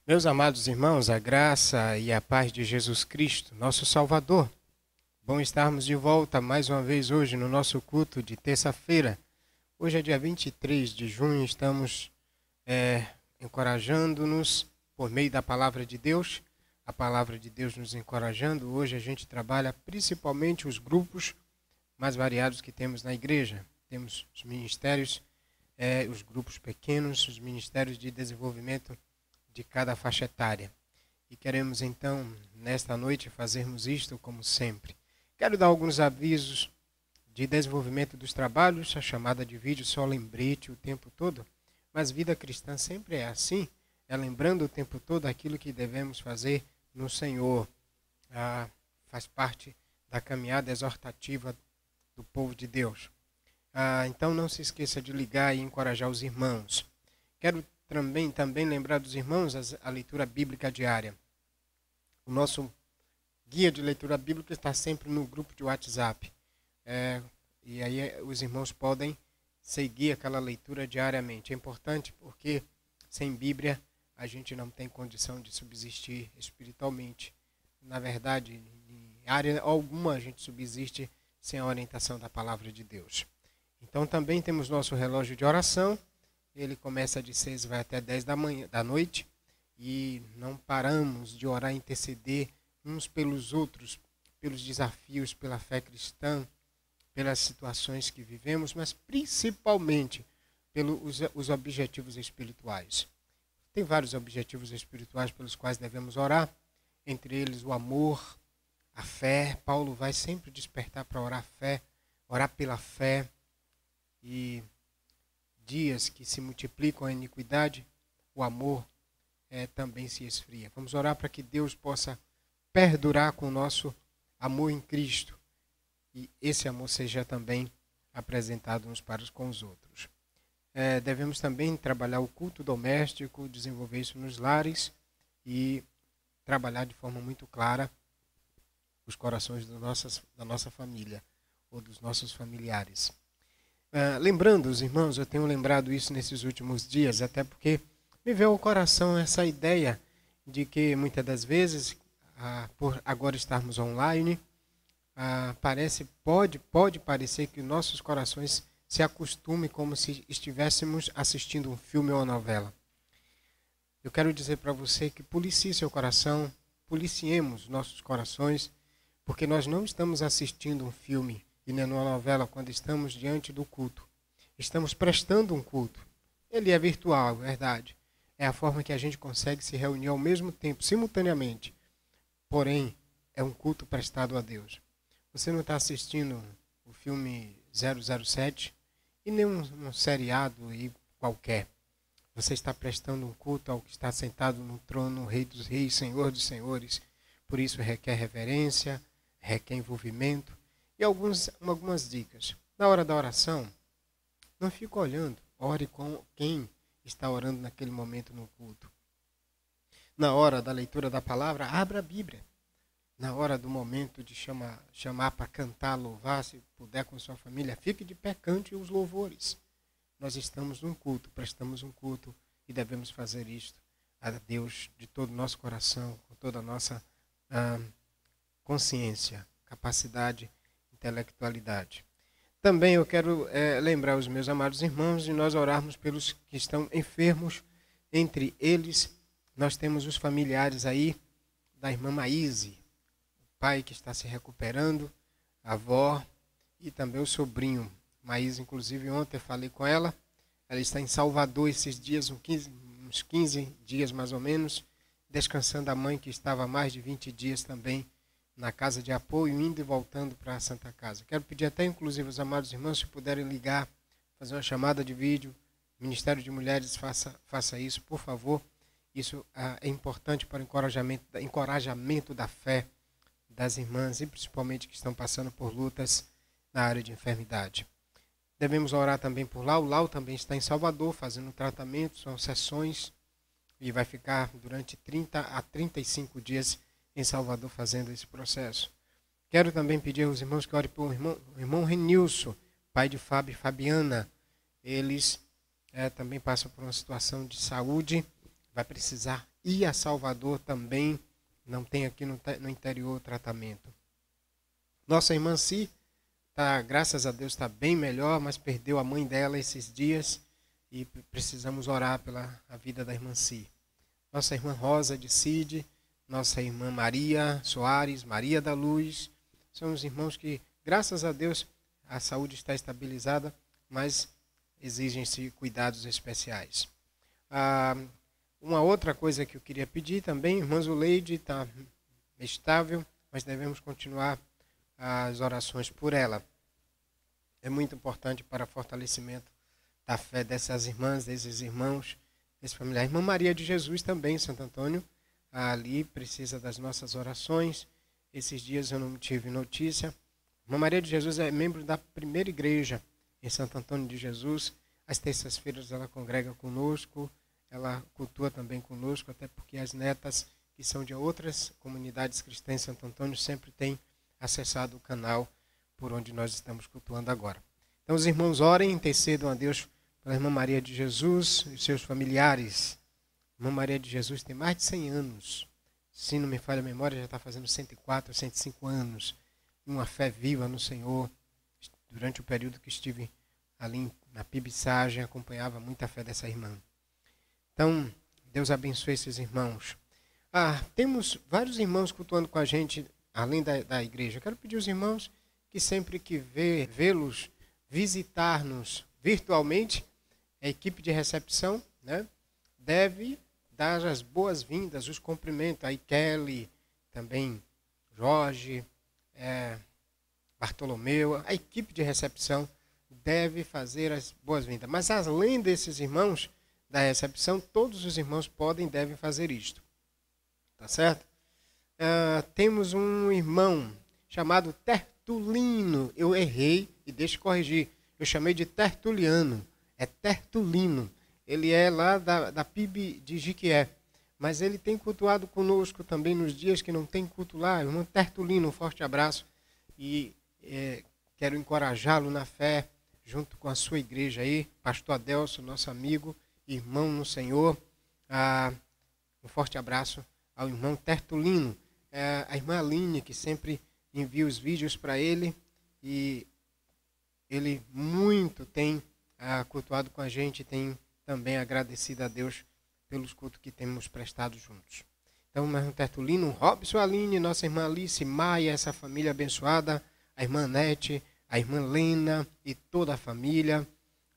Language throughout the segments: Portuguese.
Meus amados irmãos, a graça e a paz de Jesus Cristo, nosso Salvador. Bom estarmos de volta mais uma vez hoje no nosso culto de terça-feira. Hoje é dia 23 de junho, estamos encorajando-nos por meio da palavra de Deus. A palavra de Deus nos encorajando. Hoje a gente trabalha principalmente os grupos mais variados que temos na igreja. Temos os ministérios, os grupos pequenos, os ministérios de desenvolvimento de cada faixa etária. E queremos então, nesta noite, fazermos isto como sempre. Quero dar alguns avisos de desenvolvimento dos trabalhos, a chamada de vídeo só lembrete o tempo todo, mas vida cristã sempre é assim, é lembrando o tempo todo aquilo que devemos fazer no Senhor. Faz parte da caminhada exortativa do povo de Deus. Então não se esqueça de ligar e encorajar os irmãos. Quero também lembrar dos irmãos a leitura bíblica diária. O nosso guia de leitura bíblica está sempre no grupo de WhatsApp. E aí os irmãos podem seguir aquela leitura diariamente. É importante porque sem Bíblia a gente não tem condição de subsistir espiritualmente. Na verdade, em área alguma a gente subsiste sem a orientação da palavra de Deus. Então também temos nosso relógio de oração. Ele começa de 6 e vai até 10 da noite. E não paramos de orar e interceder uns pelos outros, pelos desafios, pela fé cristã, pelas situações que vivemos, mas principalmente pelos os objetivos espirituais. Tem vários objetivos espirituais pelos quais devemos orar, entre eles o amor, a fé. Paulo vai sempre despertar para orar pela fé. E dias que se multiplicam a iniquidade, o amor também se esfria. Vamos orar para que Deus possa perdurar com o nosso amor em Cristo e esse amor seja também apresentado uns para com os outros. Devemos também trabalhar o culto doméstico, desenvolver isso nos lares e trabalhar de forma muito clara os corações da nossa família ou dos nossos familiares. Lembrando, os irmãos, eu tenho lembrado isso nesses últimos dias, até porque me veio ao coração essa ideia de que muitas das vezes, por agora estarmos online, pode parecer que nossos corações se acostumem como se estivéssemos assistindo um filme ou uma novela. Eu quero dizer para você que policie seu coração, policiemos nossos corações, porque nós não estamos assistindo um filme e nem numa novela quando estamos diante do culto. Estamos prestando um culto. Ele é virtual, é verdade. É a forma que a gente consegue se reunir ao mesmo tempo, simultaneamente. Porém, é um culto prestado a Deus. Você não está assistindo o filme 007 e nem um seriado qualquer. Você está prestando um culto ao que está sentado no trono, Rei dos Reis, Senhor dos Senhores. Por isso requer reverência, requer envolvimento. E algumas dicas. Na hora da oração, não fique olhando. Ore com quem está orando naquele momento no culto. Na hora da leitura da palavra, abra a Bíblia. Na hora do momento de chamar para cantar, louvar, se puder com sua família, fique de pé, cante os louvores. Nós estamos num culto, prestamos um culto e devemos fazer isto a Deus de todo o nosso coração, com toda a nossa consciência, capacidade, intelectualidade. Também eu quero lembrar os meus amados irmãos de nós orarmos pelos que estão enfermos. Entre eles, nós temos os familiares aí da irmã Maíse, o pai que está se recuperando, a avó e também o sobrinho. Maíse, inclusive, ontem eu falei com ela. Ela está em Salvador esses dias, uns 15 dias mais ou menos, descansando a mãe que estava há mais de 20 dias também na casa de apoio, indo e voltando para a Santa Casa. Quero pedir até, inclusive, aos amados irmãos, se puderem ligar, fazer uma chamada de vídeo. Ministério de Mulheres, faça isso, por favor. Isso é importante para o encorajamento da fé das irmãs, e principalmente que estão passando por lutas na área de enfermidade. Devemos orar também por Lau. Lau também está em Salvador, fazendo tratamento, são sessões, e vai ficar durante 30 a 35 dias em Salvador fazendo esse processo. Quero também pedir aos irmãos que orem por o irmão Renilson, pai de Fábio e Fabiana. Eles também passam por uma situação de saúde, vai precisar e a Salvador também não tem aqui no interior tratamento. Nossa irmã Si, graças a Deus, está bem melhor, mas perdeu a mãe dela esses dias e precisamos orar pela a vida da irmã Si. Nossa irmã Rosa de Cid, nossa irmã Maria Soares, Maria da Luz, são os irmãos que, graças a Deus, a saúde está estabilizada, mas exigem-se cuidados especiais. Uma outra coisa que eu queria pedir também, irmã Zuleide está estável, mas devemos continuar as orações por ela. É muito importante para o fortalecimento da fé dessas irmãs, desses irmãos, desse familiar. A irmã Maria de Jesus também, Santo Antônio, ali precisa das nossas orações. Esses dias eu não tive notícia. A irmã Maria de Jesus é membro da primeira igreja em Santo Antônio de Jesus. Às terças-feiras ela congrega conosco, ela cultua também conosco, até porque as netas que são de outras comunidades cristãs em Santo Antônio sempre têm acessado o canal por onde nós estamos cultuando agora. Então os irmãos orem, intercedam a Deus pela irmã Maria de Jesus e seus familiares. A irmã Maria de Jesus tem mais de 100 anos. Se não me falha a memória, já está fazendo 104, 105 anos. Uma fé viva no Senhor. Durante o período que estive ali na Pibissagem, acompanhava muita fé dessa irmã. Então, Deus abençoe esses irmãos. Temos vários irmãos cultuando com a gente, além da igreja. Eu quero pedir aos irmãos que sempre que vê-los, visitar-nos virtualmente, a equipe de recepção, né, deve dar as boas-vindas, os cumprimentos. Aí Kelly, também Jorge, Bartolomeu, a equipe de recepção deve fazer as boas-vindas. Mas além desses irmãos da recepção, todos os irmãos podem e devem fazer isto. Tá certo? Temos um irmão chamado Tertulino. Eu errei e deixa eu corrigir. Eu chamei de Tertuliano. É Tertulino. Ele é lá da PIB de Jiquié. Mas ele tem cultuado conosco também nos dias que não tem culto lá. Irmão Tertulino, um forte abraço. E quero encorajá-lo na fé, junto com a sua igreja aí. Pastor Adelso, nosso amigo, irmão no Senhor. Um forte abraço ao irmão Tertulino. A irmã Aline, que sempre envia os vídeos para ele. E ele muito tem cultuado com a gente, tem também agradecido a Deus pelos cultos que temos prestado juntos. Então, o irmão Tertulino, Robson Aline, nossa irmã Alice, Maia, essa família abençoada, a irmã Nete, a irmã Lena e toda a família,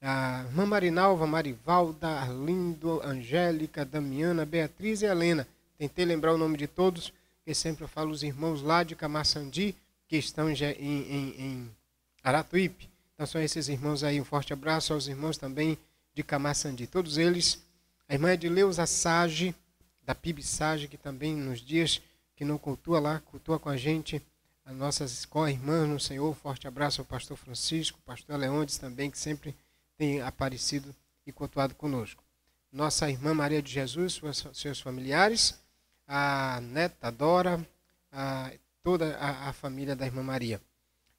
a irmã Marinalva, Marivalda, Arlindo, Angélica, Damiana, Beatriz e Helena. Tentei lembrar o nome de todos, porque sempre eu falo os irmãos lá de Camaçandi, que estão em Aratuípe. Então são esses irmãos aí, um forte abraço aos irmãos também de Camaçandi. Todos eles, a irmã Edileuza Sage, da Pibissage, que também nos dias que não cultua lá, cultua com a gente, as nossas co-irmãs no Senhor. Forte abraço ao pastor Francisco, pastor Leondes também, que sempre tem aparecido e cultuado conosco. Nossa irmã Maria de Jesus, seus familiares, a neta Dora, toda a família da irmã Maria.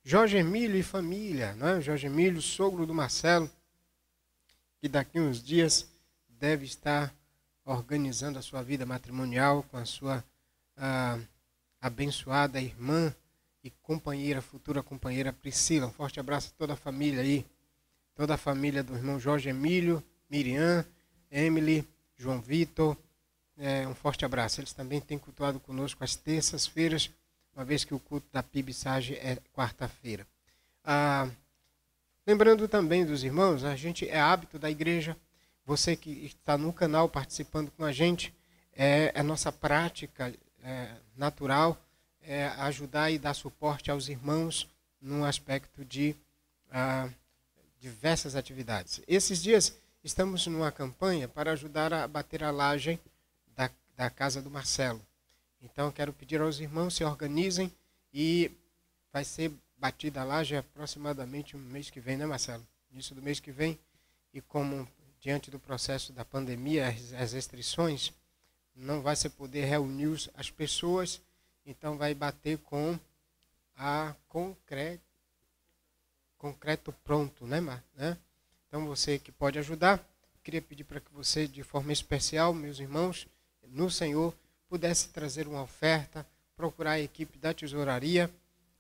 Jorge Emílio e família, não é? Jorge Emílio, sogro do Marcelo, que daqui a uns dias deve estar organizando a sua vida matrimonial com a sua abençoada irmã e companheira, futura companheira Priscila. Um forte abraço a toda a família aí, toda a família do irmão Jorge Emílio, Miriam, Emily, João Vitor. Um forte abraço. Eles também têm cultuado conosco às terças-feiras, uma vez que o culto da Pibissage é quarta-feira. Lembrando também dos irmãos, a gente é hábito da igreja, você que está no canal participando com a gente, é a nossa prática natural, ajudar e dar suporte aos irmãos no aspecto de diversas atividades. Esses dias estamos numa campanha para ajudar a bater a laje da casa do Marcelo. Então, quero pedir aos irmãos se organizem e vai ser batida a laje aproximadamente um mês que vem, né, Marcelo? Início do mês que vem. E como diante do processo da pandemia, as restrições, não vai se poder reunir as pessoas, então vai bater com a concreto pronto, né, Mar? Então, você que pode ajudar, queria pedir para que você, de forma especial, meus irmãos, no Senhor, pudesse trazer uma oferta, procurar a equipe da tesouraria,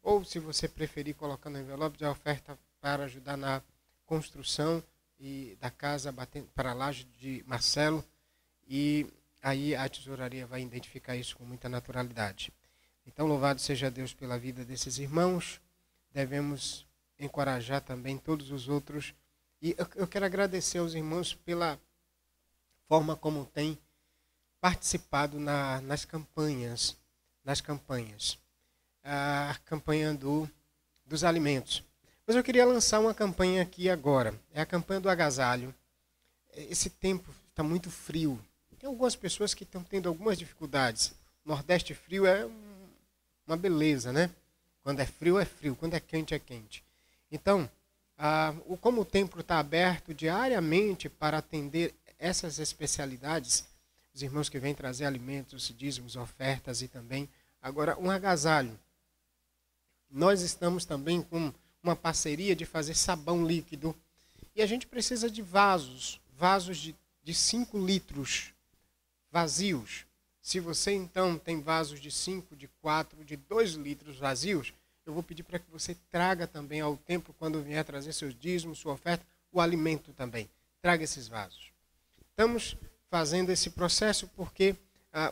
ou se você preferir, colocar no envelope de oferta para ajudar na construção e da casa para a laje de Marcelo, e aí a tesouraria vai identificar isso com muita naturalidade. Então, louvado seja Deus pela vida desses irmãos. Devemos encorajar também todos os outros. E eu quero agradecer aos irmãos pela forma como têm participado nas campanhas. A campanha dos alimentos. Mas eu queria lançar uma campanha aqui agora. É a campanha do agasalho. Esse tempo está muito frio. Tem algumas pessoas que estão tendo algumas dificuldades. Nordeste frio é uma beleza, né? Quando é frio, é frio. Quando é quente, é quente. Então, como o templo está aberto diariamente para atender essas especialidades, os irmãos que vêm trazer alimentos, dízimos, ofertas e também, agora, um agasalho. Nós estamos também com uma parceria de fazer sabão líquido. E a gente precisa de vasos de 5 litros vazios. Se você, então, tem vasos de 5, de 4, de 2 litros vazios, eu vou pedir para que você traga também ao templo, quando vier trazer seus dízimos, sua oferta, o alimento também. Traga esses vasos. Estamos fazendo esse processo porque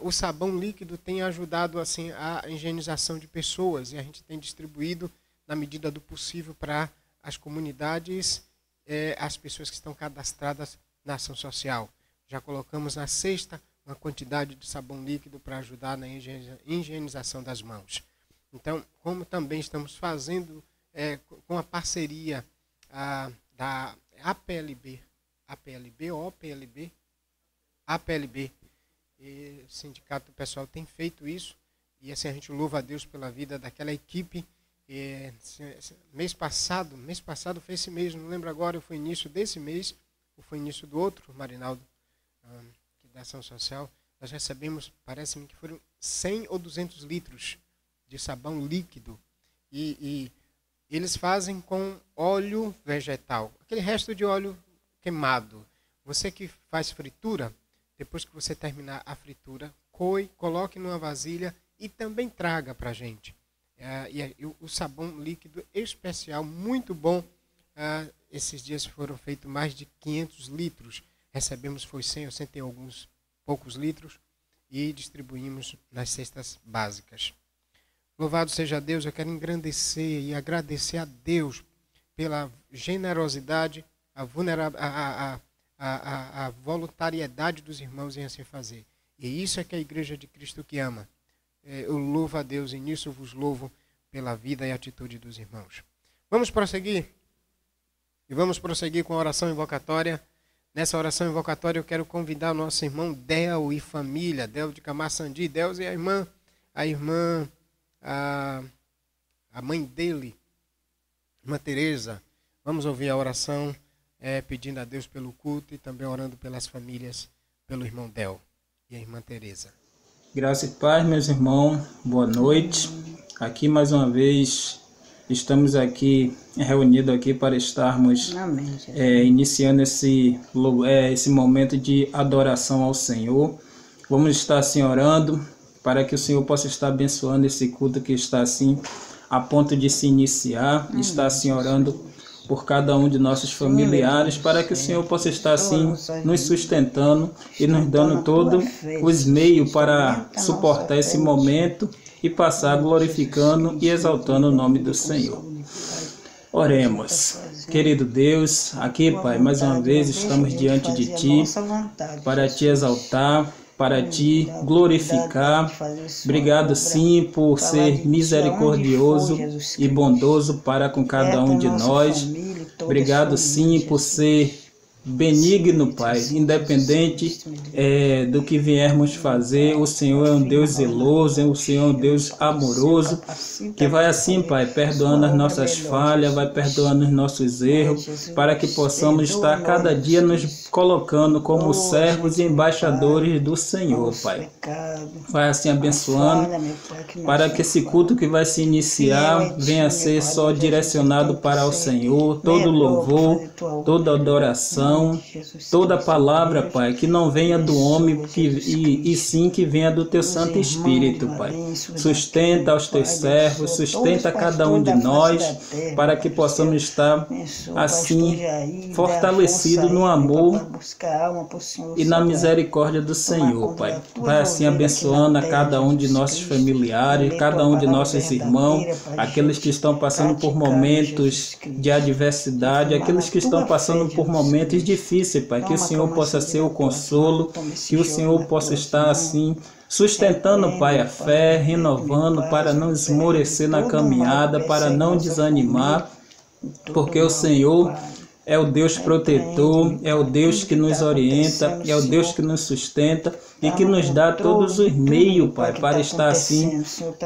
o sabão líquido tem ajudado assim, a higienização de pessoas, e a gente tem distribuído, na medida do possível, para as comunidades, as pessoas que estão cadastradas na ação social. Já colocamos na cesta uma quantidade de sabão líquido para ajudar na higienização das mãos. Então, como também estamos fazendo com a parceria da APLB, e o sindicato pessoal tem feito isso, e assim a gente louva a Deus pela vida daquela equipe. Mês passado foi esse mês, não lembro agora, foi início desse mês, ou foi início do outro, Marinaldo, da ação social, nós recebemos, parece-me que foram 100 ou 200 litros de sabão líquido, e eles fazem com óleo vegetal, aquele resto de óleo queimado. Você que faz fritura, depois que você terminar a fritura, coloque numa vasilha e também traga para a gente. O sabão líquido especial, muito bom. Esses dias foram feitos mais de 500 litros. Recebemos, foi 100 ou 100 e alguns poucos litros, e distribuímos nas cestas básicas. Louvado seja Deus, eu quero engrandecer e agradecer a Deus pela generosidade, a voluntariedade dos irmãos em assim fazer. E isso é que é a Igreja de Cristo que ama. Eu louvo a Deus e nisso eu vos louvo pela vida e atitude dos irmãos. Vamos prosseguir? E vamos prosseguir com a oração invocatória. Nessa oração invocatória eu quero convidar o nosso irmão Del e família, Del de Camaçandi, Del e a mãe dele, irmã Tereza. Vamos ouvir a oração pedindo a Deus pelo culto e também orando pelas famílias, pelo irmão Del e a irmã Tereza. Graça e paz, meus irmãos, boa noite. Aqui mais uma vez estamos aqui reunidos aqui para estarmos iniciando esse momento de adoração ao Senhor. Vamos estar assim orando para que o Senhor possa estar abençoando esse culto que está assim a ponto de se iniciar. Está assim orando por cada um de nossos familiares, para que o Senhor possa estar assim nos sustentando e nos dando todos os meios para suportar esse momento e passar glorificando e exaltando o nome do Senhor. Oremos. Querido Deus, aqui, Pai, mais uma vez estamos diante de Ti para Te exaltar, para Te glorificar. Obrigado, sim, por ser misericordioso e bondoso para com cada um de nós. Obrigado, sim, por ser benigno, Pai, independente do que viermos fazer. O Senhor é um Deus zeloso, o Senhor é um Deus amoroso, que vai assim, Pai, perdoando as nossas falhas, vai perdoando os nossos erros, para que possamos estar cada dia nos colocando como servos e embaixadores do Senhor, Pai. Vai assim abençoando, para que esse culto que vai se iniciar venha a ser só direcionado para o Senhor, todo louvor, toda adoração, coração toda palavra, Pai, que não venha do homem e sim que venha do Teu Santo Espírito, Pai. Sustenta aos Teus servos, sustenta cada um de nós, para que possamos estar assim fortalecidos no amor e na misericórdia do Senhor, Pai. Vai assim abençoando a cada um de nossos familiares, cada um de nossos irmãos, aqueles que estão passando por momentos de adversidade, aqueles que estão passando por momentos difíceis, Pai. Que o Senhor possa ser o consolo, que o Senhor possa estar assim sustentando, Pai, a fé, renovando para não esmorecer na caminhada, para não desanimar, porque o Senhor é o Deus protetor, é o Deus que nos orienta, é o Deus que nos sustenta e que nos dá todos os meios, Pai, para estar assim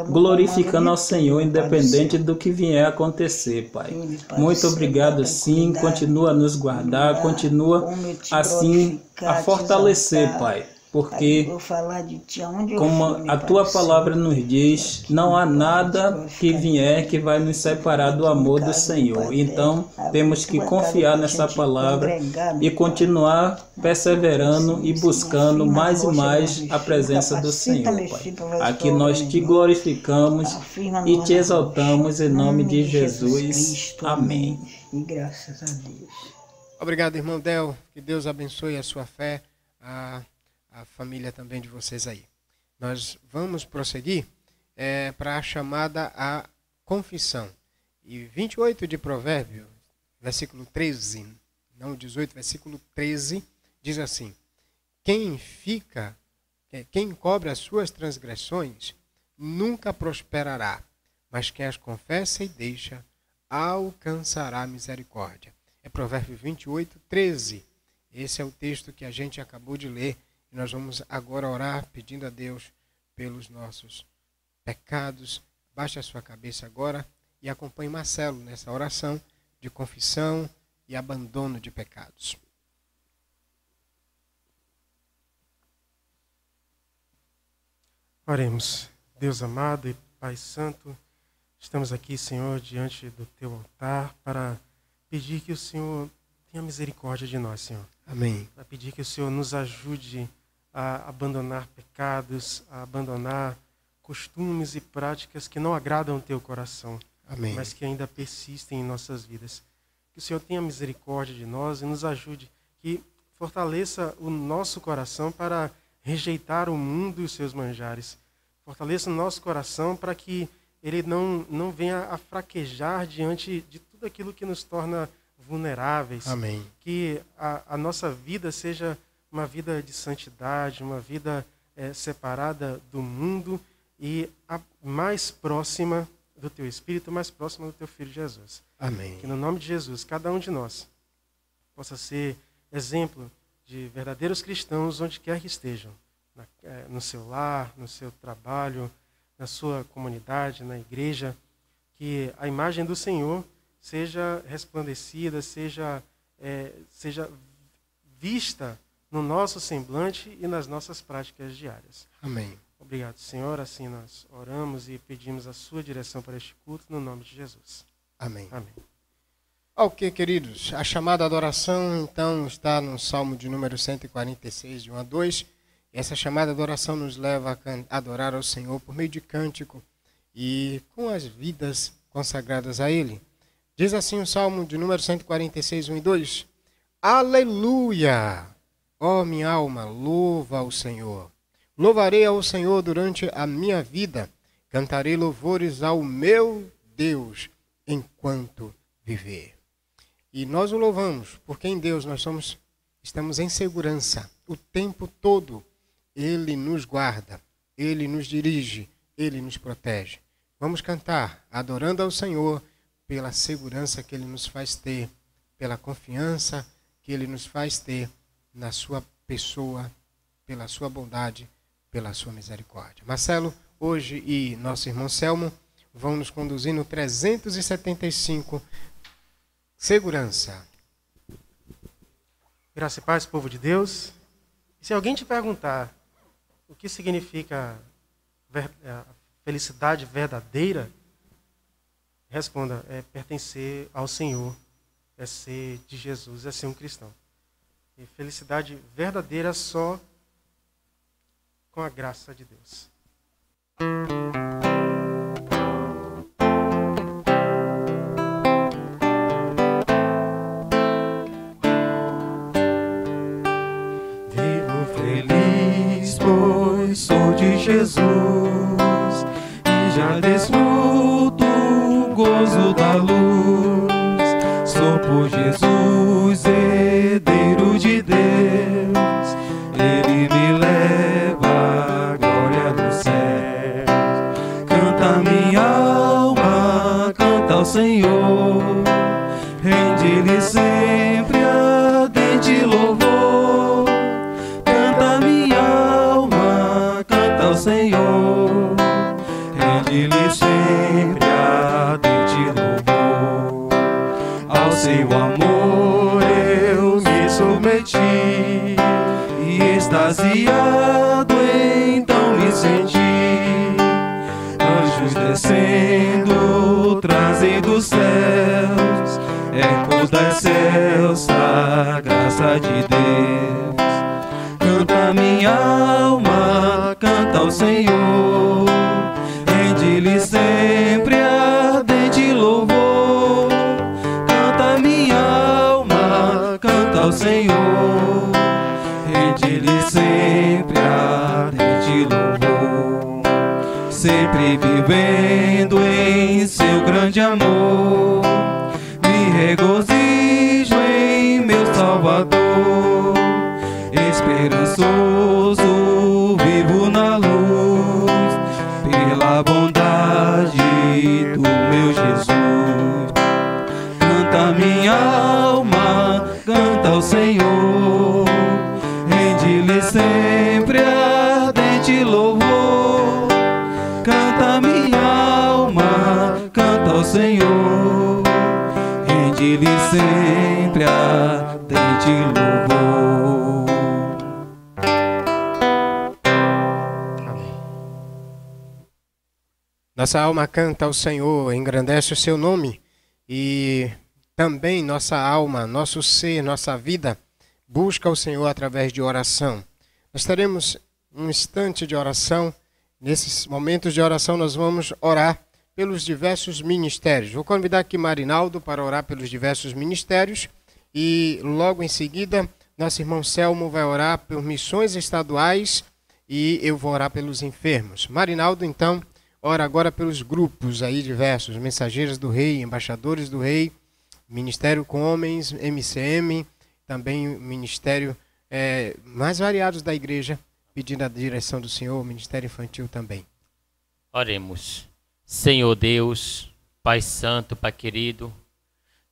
glorificando ao Senhor, independente do que vier a acontecer, Pai. Muito obrigado, sim. Continua a nos guardar, continua assim a fortalecer, Pai. Porque, como a Tua palavra nos diz, não há nada que vier que vai nos separar do amor do Senhor. Então, temos que confiar nessa palavra e continuar perseverando e buscando mais e mais a presença do Senhor, Pai. Aqui nós Te glorificamos e Te exaltamos em nome de Jesus. Amém. E graças a Deus. Obrigado, irmão Del. Que Deus abençoe a sua fé, a família também de vocês aí. Nós vamos prosseguir para a chamada à confissão. E 28 de Provérbios, versículo 13, não 18, versículo 13, diz assim: quem encobre as suas transgressões nunca prosperará, mas quem as confessa e deixa alcançará misericórdia. É Provérbios 28, 13. Esse é o texto que a gente acabou de ler. Nós vamos agora orar pedindo a Deus pelos nossos pecados. Baixe a sua cabeça agora e acompanhe Marcelo nessa oração de confissão e abandono de pecados. Oremos. Deus amado e Pai Santo, estamos aqui, Senhor, diante do Teu altar para pedir que o Senhor tenha misericórdia de nós, Senhor. Amém. Para pedir que o Senhor nos ajude a abandonar pecados, a abandonar costumes e práticas que não agradam o Teu coração, Amém. Mas que ainda persistem em nossas vidas. Que o Senhor tenha misericórdia de nós e nos ajude, que fortaleça o nosso coração para rejeitar o mundo e os seus manjares. Fortaleça o nosso coração para que ele não venha a fraquejar diante de tudo aquilo que nos torna vulneráveis. Amém. Que a nossa vida seja uma vida de santidade, uma vida separada do mundo e mais próxima do Teu Espírito, mais próxima do Teu Filho Jesus. Amém. Que no nome de Jesus, cada um de nós possa ser exemplo de verdadeiros cristãos onde quer que estejam, no seu lar, no seu trabalho, na sua comunidade, na igreja, que a imagem do Senhor seja resplandecida, seja vista no nosso semblante e nas nossas práticas diárias. Amém. Obrigado, Senhor. Assim nós oramos e pedimos a sua direção para este culto, no nome de Jesus. Amém. Amém. Ok, queridos. A chamada adoração, então, está no Salmo de número 146, de 1 a 2. Essa chamada adoração nos leva a adorar ao Senhor por meio de cântico e com as vidas consagradas a Ele. Diz assim o Salmo de número 146, 1 e 2. Aleluia! Ó minha alma, louva ao Senhor. Louvarei ao Senhor durante a minha vida. Cantarei louvores ao meu Deus enquanto viver. E nós o louvamos, porque em Deus nós estamos em segurança o tempo todo. Ele nos guarda, Ele nos dirige, Ele nos protege. Vamos cantar, adorando ao Senhor pela segurança que Ele nos faz ter, pela confiança que Ele nos faz ter na sua pessoa, pela sua bondade, pela sua misericórdia. Marcelo, hoje e nosso irmão Selmo vão nos conduzir no 375, segurança. Graça e paz, povo de Deus. Se alguém te perguntar o que significa a felicidade verdadeira, responda, é pertencer ao Senhor, é ser de Jesus, é ser um cristão. E felicidade verdadeira só com a graça de Deus. Vivo feliz, pois sou de Jesus, e já desfruto o gozo da luz. Sou por Jesus, herdeiro de Deus, Ele me leva à glória dos céus. Canta minha alma, canta ao Senhor, rende-lhe sempre ardente louvor. Canta minha alma, canta ao Senhor, rende-lhe sempre ardente louvor. Ao seu amor eu me submeti, e extasiado então me senti. Anjos descendo, trazendo dos céus, ecos das céus, a graça de Deus. Canta minha alma, canta ao Senhor, rende-lhe sempre ardente louvor. Canta minha alma, canta ao Senhor, rende-lhe sempre ardente louvor. Sempre vivendo em seu grande amor, me regozijo em meu Salvador. Esperançoso, vivo na luz, pela bondade do meu Jesus. Canta minha alma, canta ao Senhor, rende-lhe sempre ardente louvor. Canta minha alma, canta ao Senhor, rende-lhe sempre ardente louvor. Nossa alma canta ao Senhor, engrandece o seu nome, e também nossa alma, nosso ser, nossa vida busca o Senhor através de oração. Nós teremos um instante de oração. Nesses momentos de oração nós vamos orar pelos diversos ministérios. Vou convidar aqui Marinaldo para orar pelos diversos ministérios, e logo em seguida nosso irmão Selmo vai orar por missões estaduais e eu vou orar pelos enfermos. Marinaldo, então, ora agora pelos grupos aí diversos, Mensageiros do Rei, Embaixadores do Rei, Ministério com Homens, MCM, também ministério mais variados da igreja, pedindo a direção do Senhor, Ministério Infantil também. Oremos. Senhor Deus, Pai Santo, Pai querido,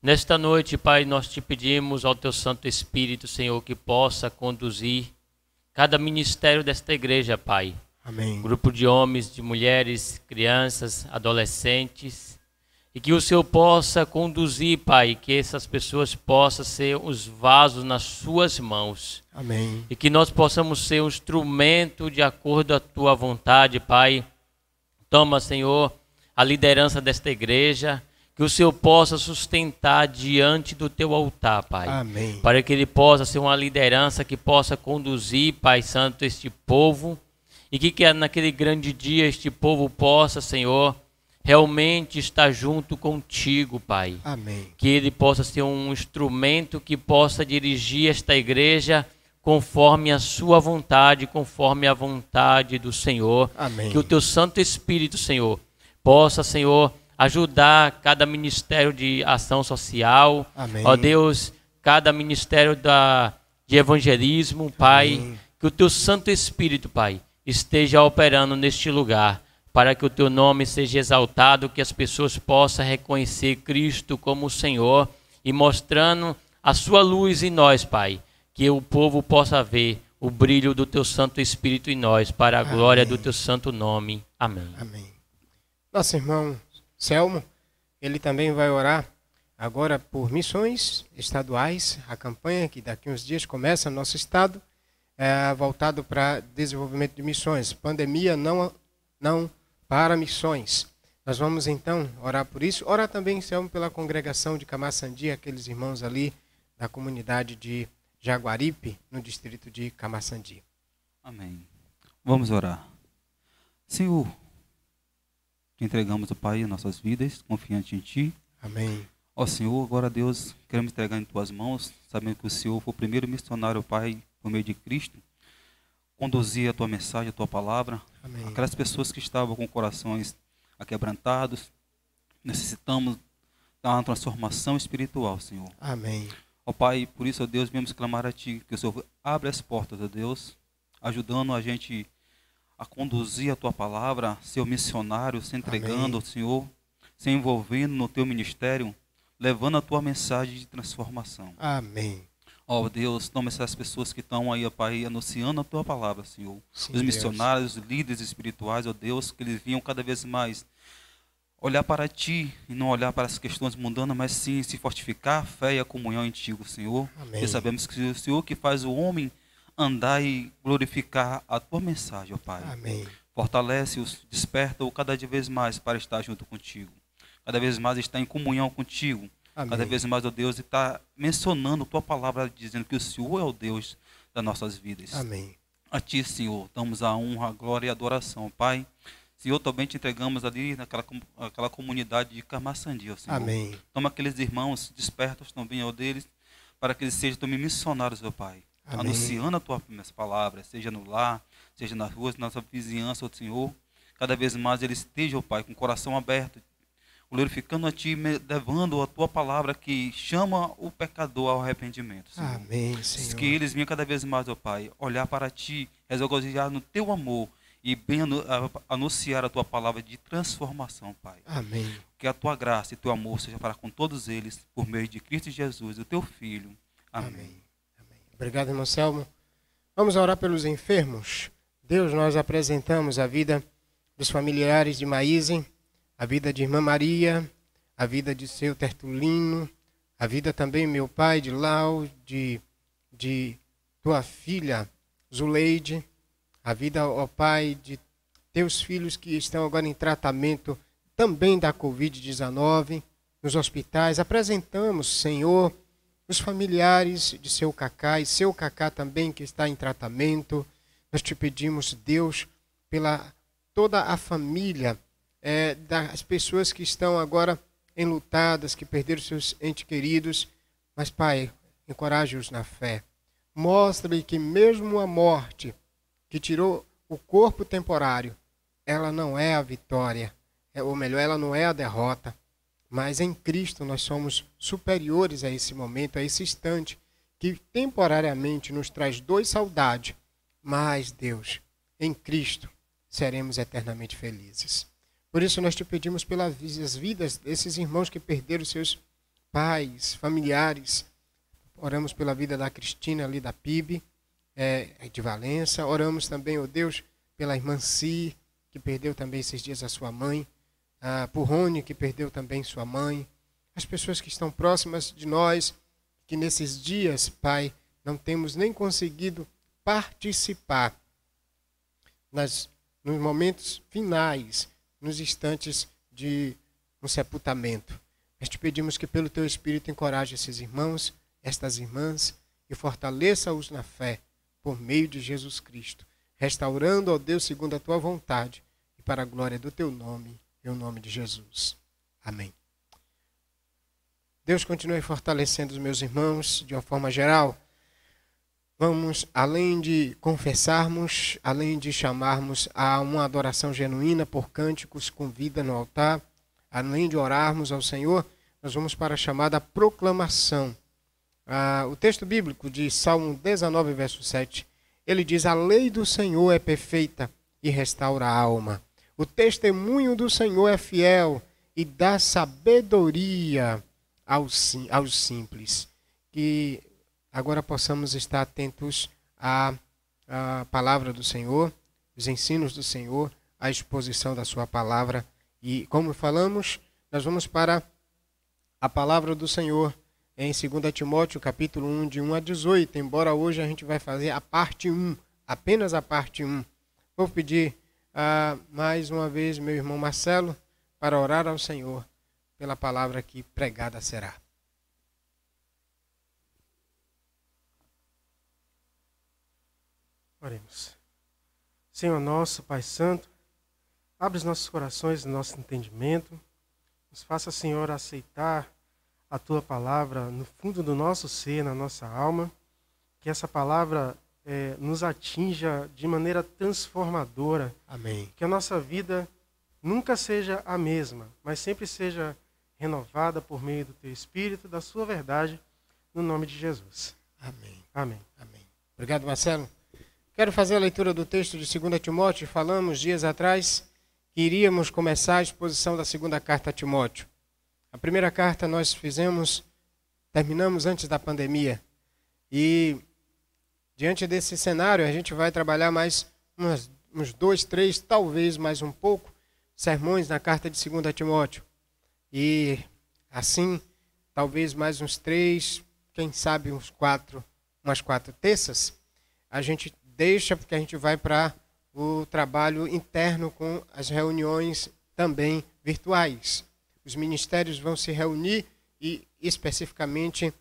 nesta noite, Pai, nós te pedimos ao Teu Santo Espírito, Senhor, que possa conduzir cada ministério desta igreja, Pai. Amém. Grupo de homens, de mulheres, crianças, adolescentes, e que o Senhor possa conduzir, Pai, que essas pessoas possam ser os vasos nas suas mãos. Amém. E que nós possamos ser um instrumento de acordo à Tua vontade, Pai. Toma, Senhor, a liderança desta igreja, que o Senhor possa sustentar diante do Teu altar, Pai. Amém. Para que Ele possa ser uma liderança que possa conduzir, Pai Santo, este povo, e que naquele grande dia este povo possa, Senhor, realmente estar junto contigo, Pai. Amém. Que ele possa ser um instrumento que possa dirigir esta igreja conforme a sua vontade, conforme a vontade do Senhor. Amém. Que o Teu Santo Espírito, Senhor, possa, Senhor, ajudar cada ministério de ação social. Amém. Ó Deus, cada ministério de evangelismo, Pai. Amém. Que o Teu Santo Espírito, Pai, esteja operando neste lugar, para que o Teu nome seja exaltado, que as pessoas possam reconhecer Cristo como o Senhor e mostrando a sua luz em nós, Pai. Que o povo possa ver o brilho do Teu Santo Espírito em nós, para a glória do Teu santo nome. Amém. Amém. Nosso irmão Selmo, ele também vai orar agora por missões estaduais, a campanha que daqui uns dias começa no nosso estado, voltado para desenvolvimento de missões. Pandemia não para missões. Nós vamos então orar por isso. Orar também, Selmo, pela congregação de Camaçandi, aqueles irmãos ali da comunidade de Jaguaripe, no distrito de Camaçandi. Amém. Vamos orar. Senhor, te entregamos, ó Pai, nossas vidas, confiante em Ti. Amém. Ó Senhor, agora, Deus, queremos entregar em Tuas mãos, sabendo que o Senhor foi o primeiro missionário, Pai, por meio de Cristo, conduzir a Tua mensagem, a Tua palavra. Amém. Aquelas pessoas que estavam com corações aquebrantados, necessitamos dar uma transformação espiritual, Senhor. Amém. Ó Pai, por isso, ó Deus, viemos clamar a Ti, que o Senhor abra as portas, ó Deus, ajudando a gente a conduzir a Tua palavra, ser missionário, se entregando, Amém. Senhor, se envolvendo no Teu ministério, levando a Tua mensagem de transformação. Amém. Ó Deus, toma essas pessoas que estão aí, ó Pai, anunciando a Tua palavra, Senhor. Sim, Os Deus. missionários, os líderes espirituais, ó Deus, que eles vinham cada vez mais olhar para Ti e não olhar para as questões mundanas, mas sim se fortificar a fé e a comunhão em Ti, Senhor. Amém. Porque sabemos que o Senhor que faz o homem andar e glorificar a Tua mensagem, ó Pai. Amém. Fortalece-os, desperta-o cada vez mais para estar junto contigo. Cada vez mais estar em comunhão contigo. Amém. Cada vez mais, ó Deus, está mencionando Tua palavra, dizendo que o Senhor é o Deus das nossas vidas. Amém. A Ti, Senhor, damos a honra, a glória e a adoração, Pai. Senhor, também te entregamos ali naquela comunidade de Camaçandi, ó Senhor. Amém. Toma aqueles irmãos, desperta-os também, ó deles, para que eles sejam também missionários, ó Pai. Amém. Anunciando a Tua palavra, seja no lar, seja nas ruas, na nossa vizinhança, ó Senhor. Cada vez mais eles estejam, ó Pai, com o coração aberto, glorificando a Ti, levando a Tua palavra que chama o pecador ao arrependimento, Senhor. Amém, Senhor. Que eles venham cada vez mais, ó Pai, olhar para Ti, regozijar no Teu amor e bem anunciar a Tua palavra de transformação, Pai. Amém. Que a Tua graça e Teu amor seja para com todos eles, por meio de Cristo Jesus, o Teu Filho. Amém. Amém. Obrigado, irmão Selmo. Vamos orar pelos enfermos. Deus, nós apresentamos a vida dos familiares de Maíse, a vida de irmã Maria, a vida de seu Tertulino, a vida também, meu pai, de Lau, de tua filha Zuleide, a vida, ó Pai, de teus filhos que estão agora em tratamento também da Covid-19 nos hospitais. Apresentamos, Senhor, os familiares de seu Cacá e seu Cacá também que está em tratamento. Nós te pedimos, Deus, pela toda a família das pessoas que estão agora enlutadas, que perderam seus entes queridos. Mas, Pai, encoraje-os na fé. Mostra-lhe que mesmo a morte que tirou o corpo temporário, ela não é a vitória, ou melhor, ela não é a derrota, mas em Cristo nós somos superiores a esse momento, a esse instante, que temporariamente nos traz dor e saudade, mas, Deus, em Cristo seremos eternamente felizes. Por isso nós te pedimos pelas vidas desses irmãos que perderam seus pais, familiares. Oramos pela vida da Cristina ali da PIB, de Valença. Oramos também, ó Deus, pela irmã Si, que perdeu também esses dias a sua mãe. Por Rony, que perdeu também sua mãe. As pessoas que estão próximas de nós, que nesses dias, Pai, não temos nem conseguido participar nos momentos finais, nos instantes de um sepultamento. Nós te pedimos que pelo Teu Espírito encoraje esses irmãos, estas irmãs, e fortaleça-os na fé, por meio de Jesus Cristo, restaurando, ó Deus, segundo a Tua vontade, e para a glória do Teu nome, em nome de Jesus. Amém. Deus continue fortalecendo os meus irmãos de uma forma geral. Vamos, além de confessarmos, além de chamarmos a uma adoração genuína por cânticos com vida no altar, além de orarmos ao Senhor, nós vamos para a chamada proclamação. O texto bíblico de Salmo 19, verso 7, ele diz: a lei do Senhor é perfeita e restaura a alma. O testemunho do Senhor é fiel e dá sabedoria aos simples. Que agora possamos estar atentos à palavra do Senhor, os ensinos do Senhor, a exposição da sua palavra. E como falamos, nós vamos para a palavra do Senhor em 2 Timóteo, capítulo 1, de 1 a 18, embora hoje a gente vai fazer a parte 1, apenas a parte 1. Vou pedir mais uma vez meu irmão Marcelo para orar ao Senhor pela palavra que pregada será. Oremos. Senhor nosso, Pai Santo, abre os nossos corações e nosso entendimento. Nos faça, Senhor, aceitar a Tua palavra no fundo do nosso ser, na nossa alma. Que essa palavra nos atinja de maneira transformadora. Amém. Que a nossa vida nunca seja a mesma, mas sempre seja renovada por meio do Teu Espírito, da Sua verdade, no nome de Jesus. Amém. Amém. Amém. Obrigado, Marcelo. Quero fazer a leitura do texto de 2 Timóteo. Falamos dias atrás que iríamos começar a exposição da segunda carta a Timóteo. A primeira carta nós terminamos antes da pandemia. E diante desse cenário, a gente vai trabalhar mais uns 2, 3, talvez mais um pouco, sermões na carta de 2 Timóteo. E assim, talvez mais uns 3, quem sabe umas 4 terças, a gente deixa, porque a gente vai para o trabalho interno com as reuniões também virtuais. Os ministérios vão se reunir e especificamente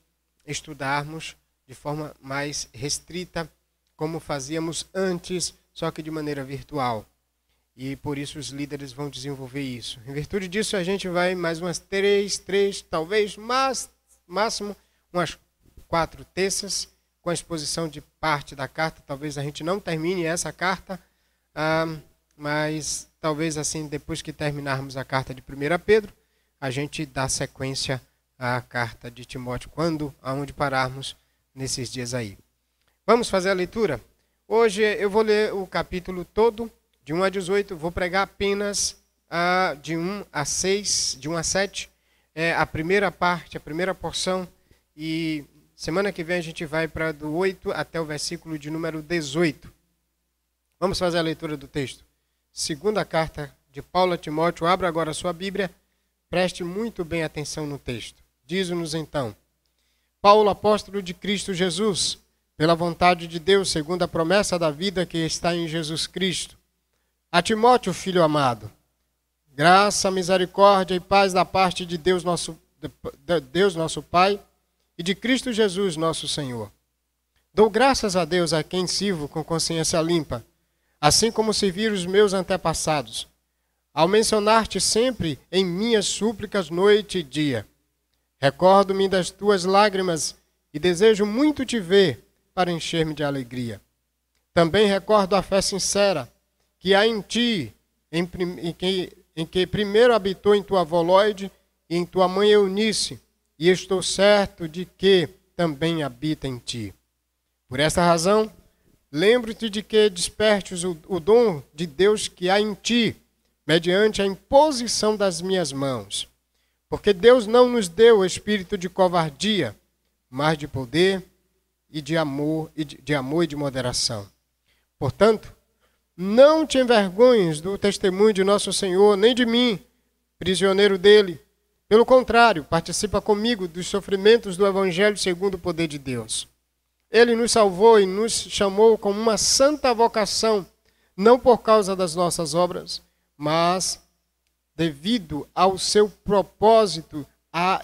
estudarmos de forma mais restrita, como fazíamos antes, só que de maneira virtual. E por isso os líderes vão desenvolver isso. Em virtude disso, a gente vai mais umas 3, talvez, máximo umas 4 terças, com a exposição de parte da carta. Talvez a gente não termine essa carta, mas talvez assim, depois que terminarmos a carta de 1 Pedro, a gente dá sequência à carta de Timóteo, aonde pararmos nesses dias aí. Vamos fazer a leitura? Hoje eu vou ler o capítulo todo, de 1 a 18, vou pregar apenas de 1 a 6, de 1 a 7, a primeira parte, a primeira porção, e semana que vem a gente vai para do 8 até o versículo de número 18. Vamos fazer a leitura do texto. Segunda carta de Paulo a Timóteo. Abra agora a sua Bíblia. Preste muito bem atenção no texto. Diz-nos então: Paulo, apóstolo de Cristo Jesus, pela vontade de Deus, segundo a promessa da vida que está em Jesus Cristo. A Timóteo, filho amado, graça, misericórdia e paz da parte de Deus nosso Pai, e de Cristo Jesus, nosso Senhor. Dou graças a Deus, a quem sirvo com consciência limpa, assim como serviram os meus antepassados, ao mencionar-te sempre em minhas súplicas noite e dia. Recordo-me das tuas lágrimas e desejo muito te ver para encher-me de alegria. Também recordo a fé sincera que há em ti, em que primeiro habitou em tua avó Lóide e em tua mãe Eunice, e estou certo de que também habita em ti. Por esta razão, lembro-te de que despertes o dom de Deus que há em ti, mediante a imposição das minhas mãos. Porque Deus não nos deu o espírito de covardia, mas de poder e de amor e de moderação. Portanto, não te envergonhes do testemunho de nosso Senhor, nem de mim, prisioneiro dele. Pelo contrário, participa comigo dos sofrimentos do Evangelho segundo o poder de Deus. Ele nos salvou e nos chamou com uma santa vocação, não por causa das nossas obras, mas devido ao seu propósito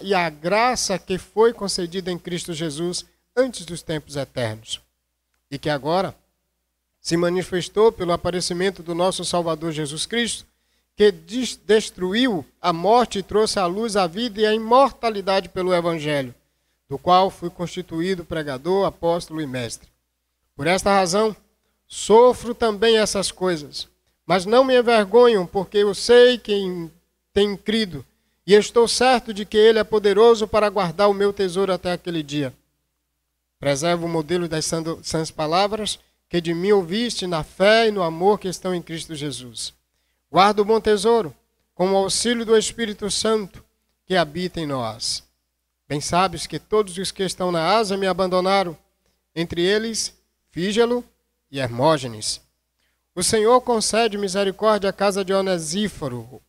e à graça que foi concedida em Cristo Jesus antes dos tempos eternos. E que agora se manifestou pelo aparecimento do nosso Salvador Jesus Cristo, que destruiu a morte e trouxe à luz a vida e a imortalidade pelo Evangelho, do qual fui constituído pregador, apóstolo e mestre. Por esta razão, sofro também essas coisas, mas não me envergonho, porque eu sei quem tem crido, e estou certo de que Ele é poderoso para guardar o meu tesouro até aquele dia. Preservo o modelo das sãs palavras que de mim ouviste na fé e no amor que estão em Cristo Jesus. Guarda o bom tesouro, com o auxílio do Espírito Santo que habita em nós. Bem sabes que todos os que estão na Ásia me abandonaram, entre eles Fígelo e Hermógenes. O Senhor concede misericórdia à casa de Onesíforo,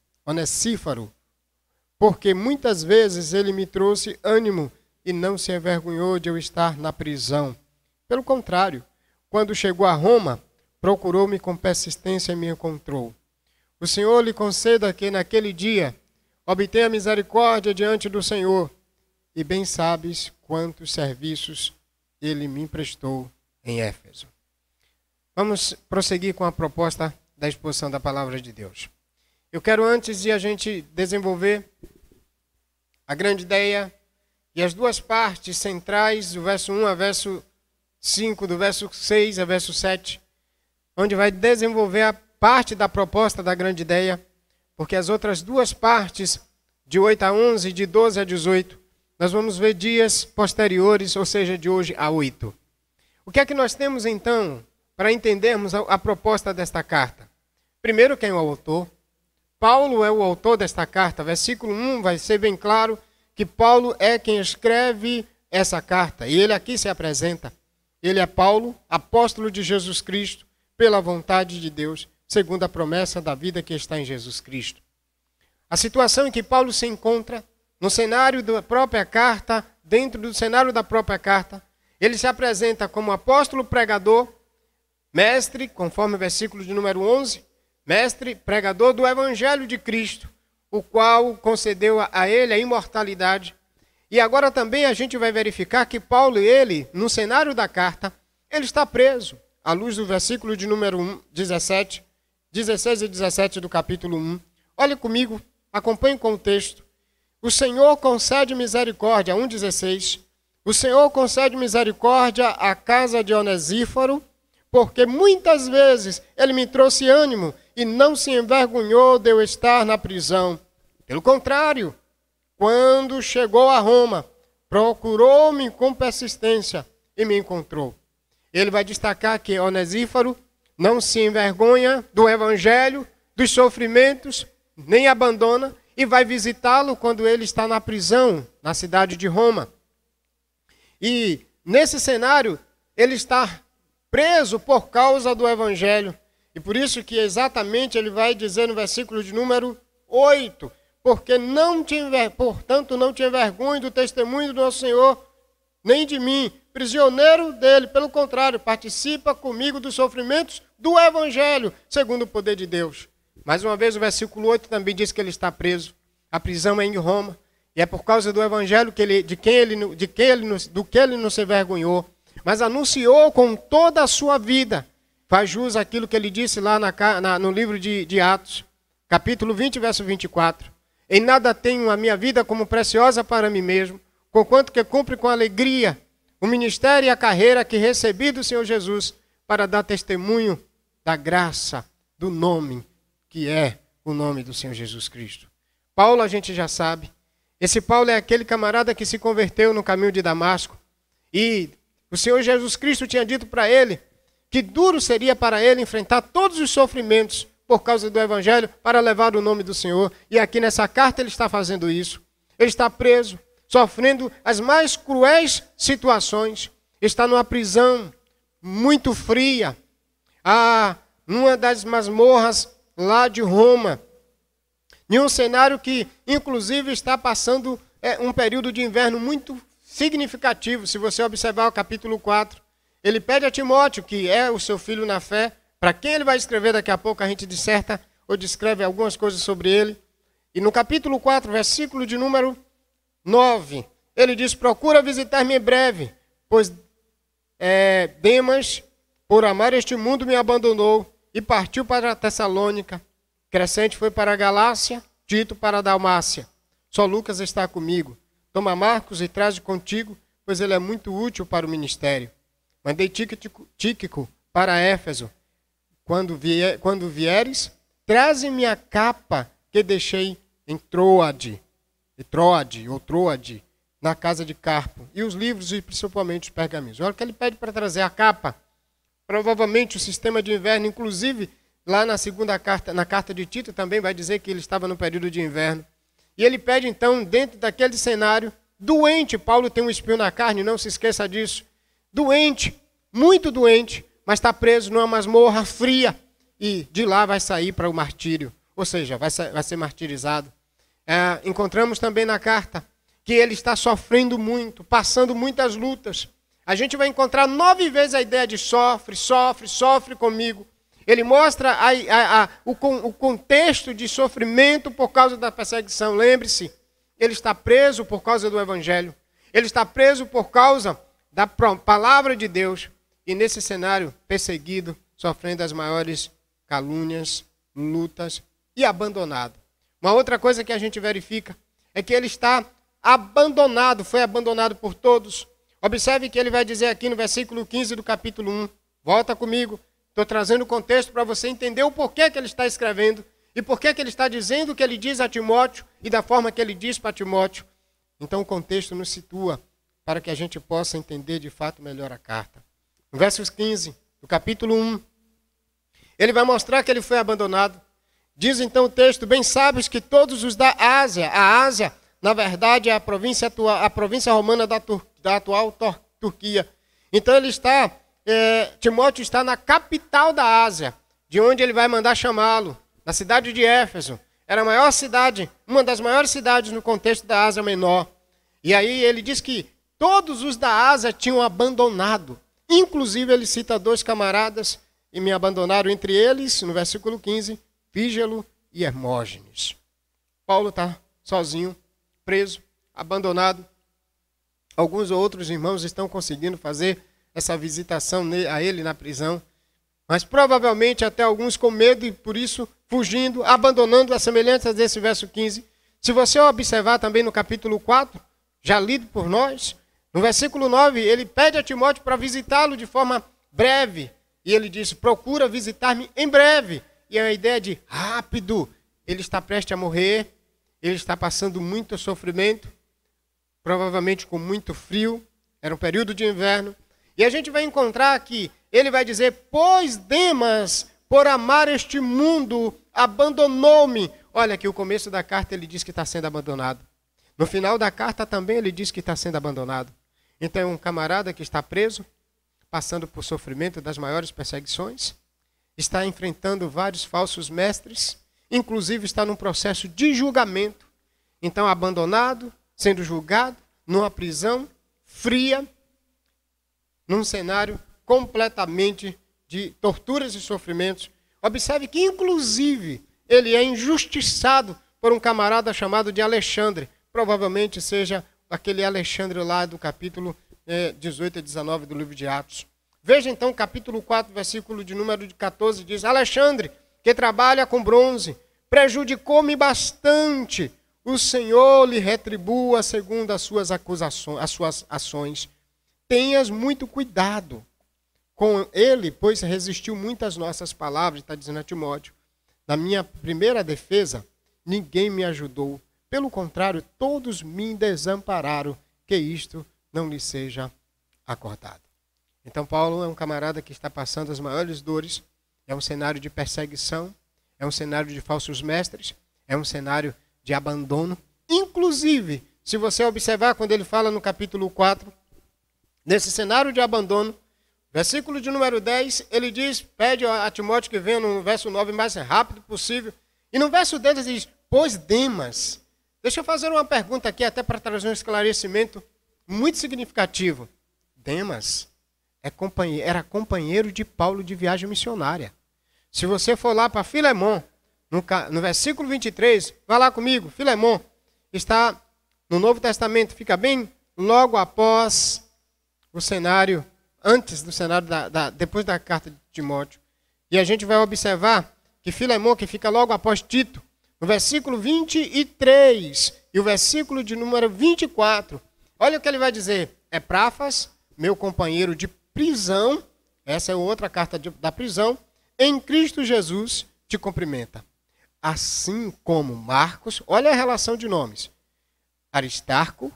porque muitas vezes ele me trouxe ânimo e não se envergonhou de eu estar na prisão. Pelo contrário, quando chegou a Roma, procurou-me com persistência e me encontrou. O Senhor lhe conceda que naquele dia obtenha misericórdia diante do Senhor, e bem sabes quantos serviços ele me emprestou em Éfeso. Vamos prosseguir com a proposta da exposição da palavra de Deus. Eu quero, antes de a gente desenvolver a grande ideia e as duas partes centrais, do verso 1 a verso 5, do verso 6 a verso 7, onde vai desenvolver a parte da proposta da grande ideia, porque as outras duas partes, de 8 a 11 e de 12 a 18, nós vamos ver dias posteriores, ou seja, de hoje a 8. O que é que nós temos então para entendermos a proposta desta carta? Primeiro, quem é o autor? Paulo é o autor desta carta. Versículo 1 vai ser bem claro que Paulo é quem escreve essa carta. E ele aqui se apresenta. Ele é Paulo, apóstolo de Jesus Cristo, pela vontade de Deus, segundo a promessa da vida que está em Jesus Cristo. A situação em que Paulo se encontra, no cenário da própria carta, dentro do cenário da própria carta, ele se apresenta como apóstolo pregador, mestre, conforme o versículo de número 11, mestre, pregador do Evangelho de Cristo, o qual concedeu a ele a imortalidade. E agora também a gente vai verificar que Paulo, ele, no cenário da carta, ele está preso, à luz do versículo de número 16 e 17 do capítulo 1. Olhe comigo, acompanhe com o texto. O Senhor concede misericórdia, 1,16. O Senhor concede misericórdia à casa de Onesíforo, porque muitas vezes ele me trouxe ânimo e não se envergonhou de eu estar na prisão. Pelo contrário, quando chegou a Roma, procurou-me com persistência e me encontrou. Ele vai destacar que Onesíforo não se envergonha do evangelho, dos sofrimentos, nem abandona, e vai visitá-lo quando ele está na prisão, na cidade de Roma. E nesse cenário, ele está preso por causa do evangelho. E por isso que exatamente ele vai dizer no versículo de número 8, porque portanto não te envergonhe do testemunho do nosso Senhor, nem de mim, prisioneiro dele. Pelo contrário, participa comigo dos sofrimentos do evangelho, segundo o poder de Deus. Mais uma vez o versículo 8 também diz que ele está preso. A prisão é em Roma. E é por causa do evangelho do que ele não se envergonhou. Mas anunciou com toda a sua vida. Faz jus àquilo que ele disse lá no livro de Atos, capítulo 20, verso 24. Em nada tenho a minha vida como preciosa para mim mesmo, conquanto que cumpre com alegria o ministério e a carreira que recebi do Senhor Jesus, para dar testemunho da graça, do nome, que é o nome do Senhor Jesus Cristo. Paulo, a gente já sabe. Esse Paulo é aquele camarada que se converteu no caminho de Damasco. E o Senhor Jesus Cristo tinha dito para ele que duro seria para ele enfrentar todos os sofrimentos por causa do Evangelho para levar o nome do Senhor. E aqui nessa carta ele está fazendo isso. Ele está preso, sofrendo as mais cruéis situações. Está numa prisão muito fria, numa das masmorras lá de Roma. Em um cenário que, inclusive, está passando um período de inverno muito significativo. Se você observar o capítulo 4, ele pede a Timóteo, que é o seu filho na fé, para quem ele vai escrever daqui a pouco, a gente disserta ou descreve algumas coisas sobre ele. E no capítulo 4, versículo de número 9, ele diz: procura visitar-me em breve, pois Demas, por amar este mundo, me abandonou e partiu para Tessalônica. Crescente foi para a Galácia, Tito para a Dalmácia. Só Lucas está comigo. Toma Marcos e traze contigo, pois ele é muito útil para o ministério. Mandei Tíquico para Éfeso. Quando vieres, traze-me a capa que deixei em Troade, na casa de Carpo, e os livros e principalmente os pergaminhos. Olha o que ele pede para trazer a capa. Provavelmente o sistema de inverno, inclusive lá na segunda carta, na carta de Tito, também vai dizer que ele estava no período de inverno. E ele pede então, dentro daquele cenário, doente. Paulo tem um espinho na carne, não se esqueça disso. Doente, muito doente, mas está preso numa masmorra fria. E de lá vai sair para o martírio, ou seja, vai ser martirizado. Encontramos também na carta que ele está sofrendo muito, passando muitas lutas. A gente vai encontrar 9 vezes a ideia de sofre comigo. Ele mostra o contexto de sofrimento por causa da perseguição. Lembre-se, ele está preso por causa do Evangelho. Ele está preso por causa da palavra de Deus. E nesse cenário, perseguido, sofrendo as maiores calúnias, lutas e abandonado. Uma outra coisa que a gente verifica é que ele está abandonado, foi abandonado por todos. Observe que ele vai dizer aqui no versículo 15 do capítulo 1. Volta comigo. Estou trazendo o contexto para você entender o porquê que ele está escrevendo e porquê que ele está dizendo o que ele diz a Timóteo e da forma que ele diz para Timóteo. Então o contexto nos situa para que a gente possa entender de fato melhor a carta. No verso 15 do capítulo 1, ele vai mostrar que ele foi abandonado. Diz então o texto: bem sabes que todos os da Ásia, a Ásia, na verdade, é a província romana da atual Turquia. Então ele está, Timóteo está na capital da Ásia, de onde ele vai mandar chamá-lo, na cidade de Éfeso. Era a maior cidade, uma das maiores cidades no contexto da Ásia Menor. E aí ele diz que todos os da Ásia tinham abandonado. Inclusive ele cita 2 camaradas e me abandonaram, entre eles, no versículo 15, Fígelo e Hermógenes. Paulo está sozinho, preso, abandonado. Alguns outros irmãos estão conseguindo fazer essa visitação a ele na prisão, mas provavelmente até alguns com medo e por isso fugindo, abandonando, a semelhança desse verso 15. Se você observar também no capítulo 4, já lido por nós, no versículo 9, ele pede a Timóteo para visitá-lo de forma breve. E ele diz: procura visitar-me em breve. E a ideia de rápido. Ele está prestes a morrer, ele está passando muito sofrimento, provavelmente com muito frio, era um período de inverno. E a gente vai encontrar que ele vai dizer: pois Demas, por amar este mundo, abandonou-me. Olha aqui o começo da carta, ele diz que está sendo abandonado. No final da carta também ele diz que está sendo abandonado. Então é um camarada que está preso, passando por sofrimento das maiores perseguições, está enfrentando vários falsos mestres, inclusive está num processo de julgamento. Então abandonado, sendo julgado, numa prisão fria, num cenário completamente de torturas e sofrimentos. Observe que, inclusive, ele é injustiçado por um camarada chamado de Alexandre. Provavelmente seja aquele Alexandre lá do capítulo 18 e 19 do livro de Atos. Veja então, capítulo 4, versículo de número 14, diz: Alexandre, que trabalha com bronze, prejudicou-me bastante. O Senhor lhe retribua segundo as suas acusações, as suas ações. Tenhas muito cuidado com ele, pois resistiu muito às nossas palavras, está dizendo a Timóteo. Na minha primeira defesa, ninguém me ajudou. Pelo contrário, todos me desampararam, que isto não lhe seja acordado. Então Paulo é um camarada que está passando as maiores dores, é um cenário de perseguição, é um cenário de falsos mestres, é um cenário de abandono. Inclusive, se você observar quando ele fala no capítulo 4, nesse cenário de abandono, versículo de número 10, ele diz, pede a Timóteo que venha no verso 9 o mais rápido possível. E no verso 10 ele diz: pois Demas. Deixa eu fazer uma pergunta aqui, até para trazer um esclarecimento muito significativo. Demas era companheiro de Paulo de viagem missionária. Se você for lá para Filemon, no versículo 23, vai lá comigo. Filemon está no Novo Testamento, fica bem logo após o cenário, antes do cenário, depois da carta de Timóteo. E a gente vai observar que Filemon, que fica logo após Tito, no versículo 23 e o versículo de número 24, olha o que ele vai dizer. Epáfras, meu companheiro de prisão, essa é outra carta da prisão, em Cristo Jesus te cumprimenta. Assim como Marcos, olha a relação de nomes, Aristarco,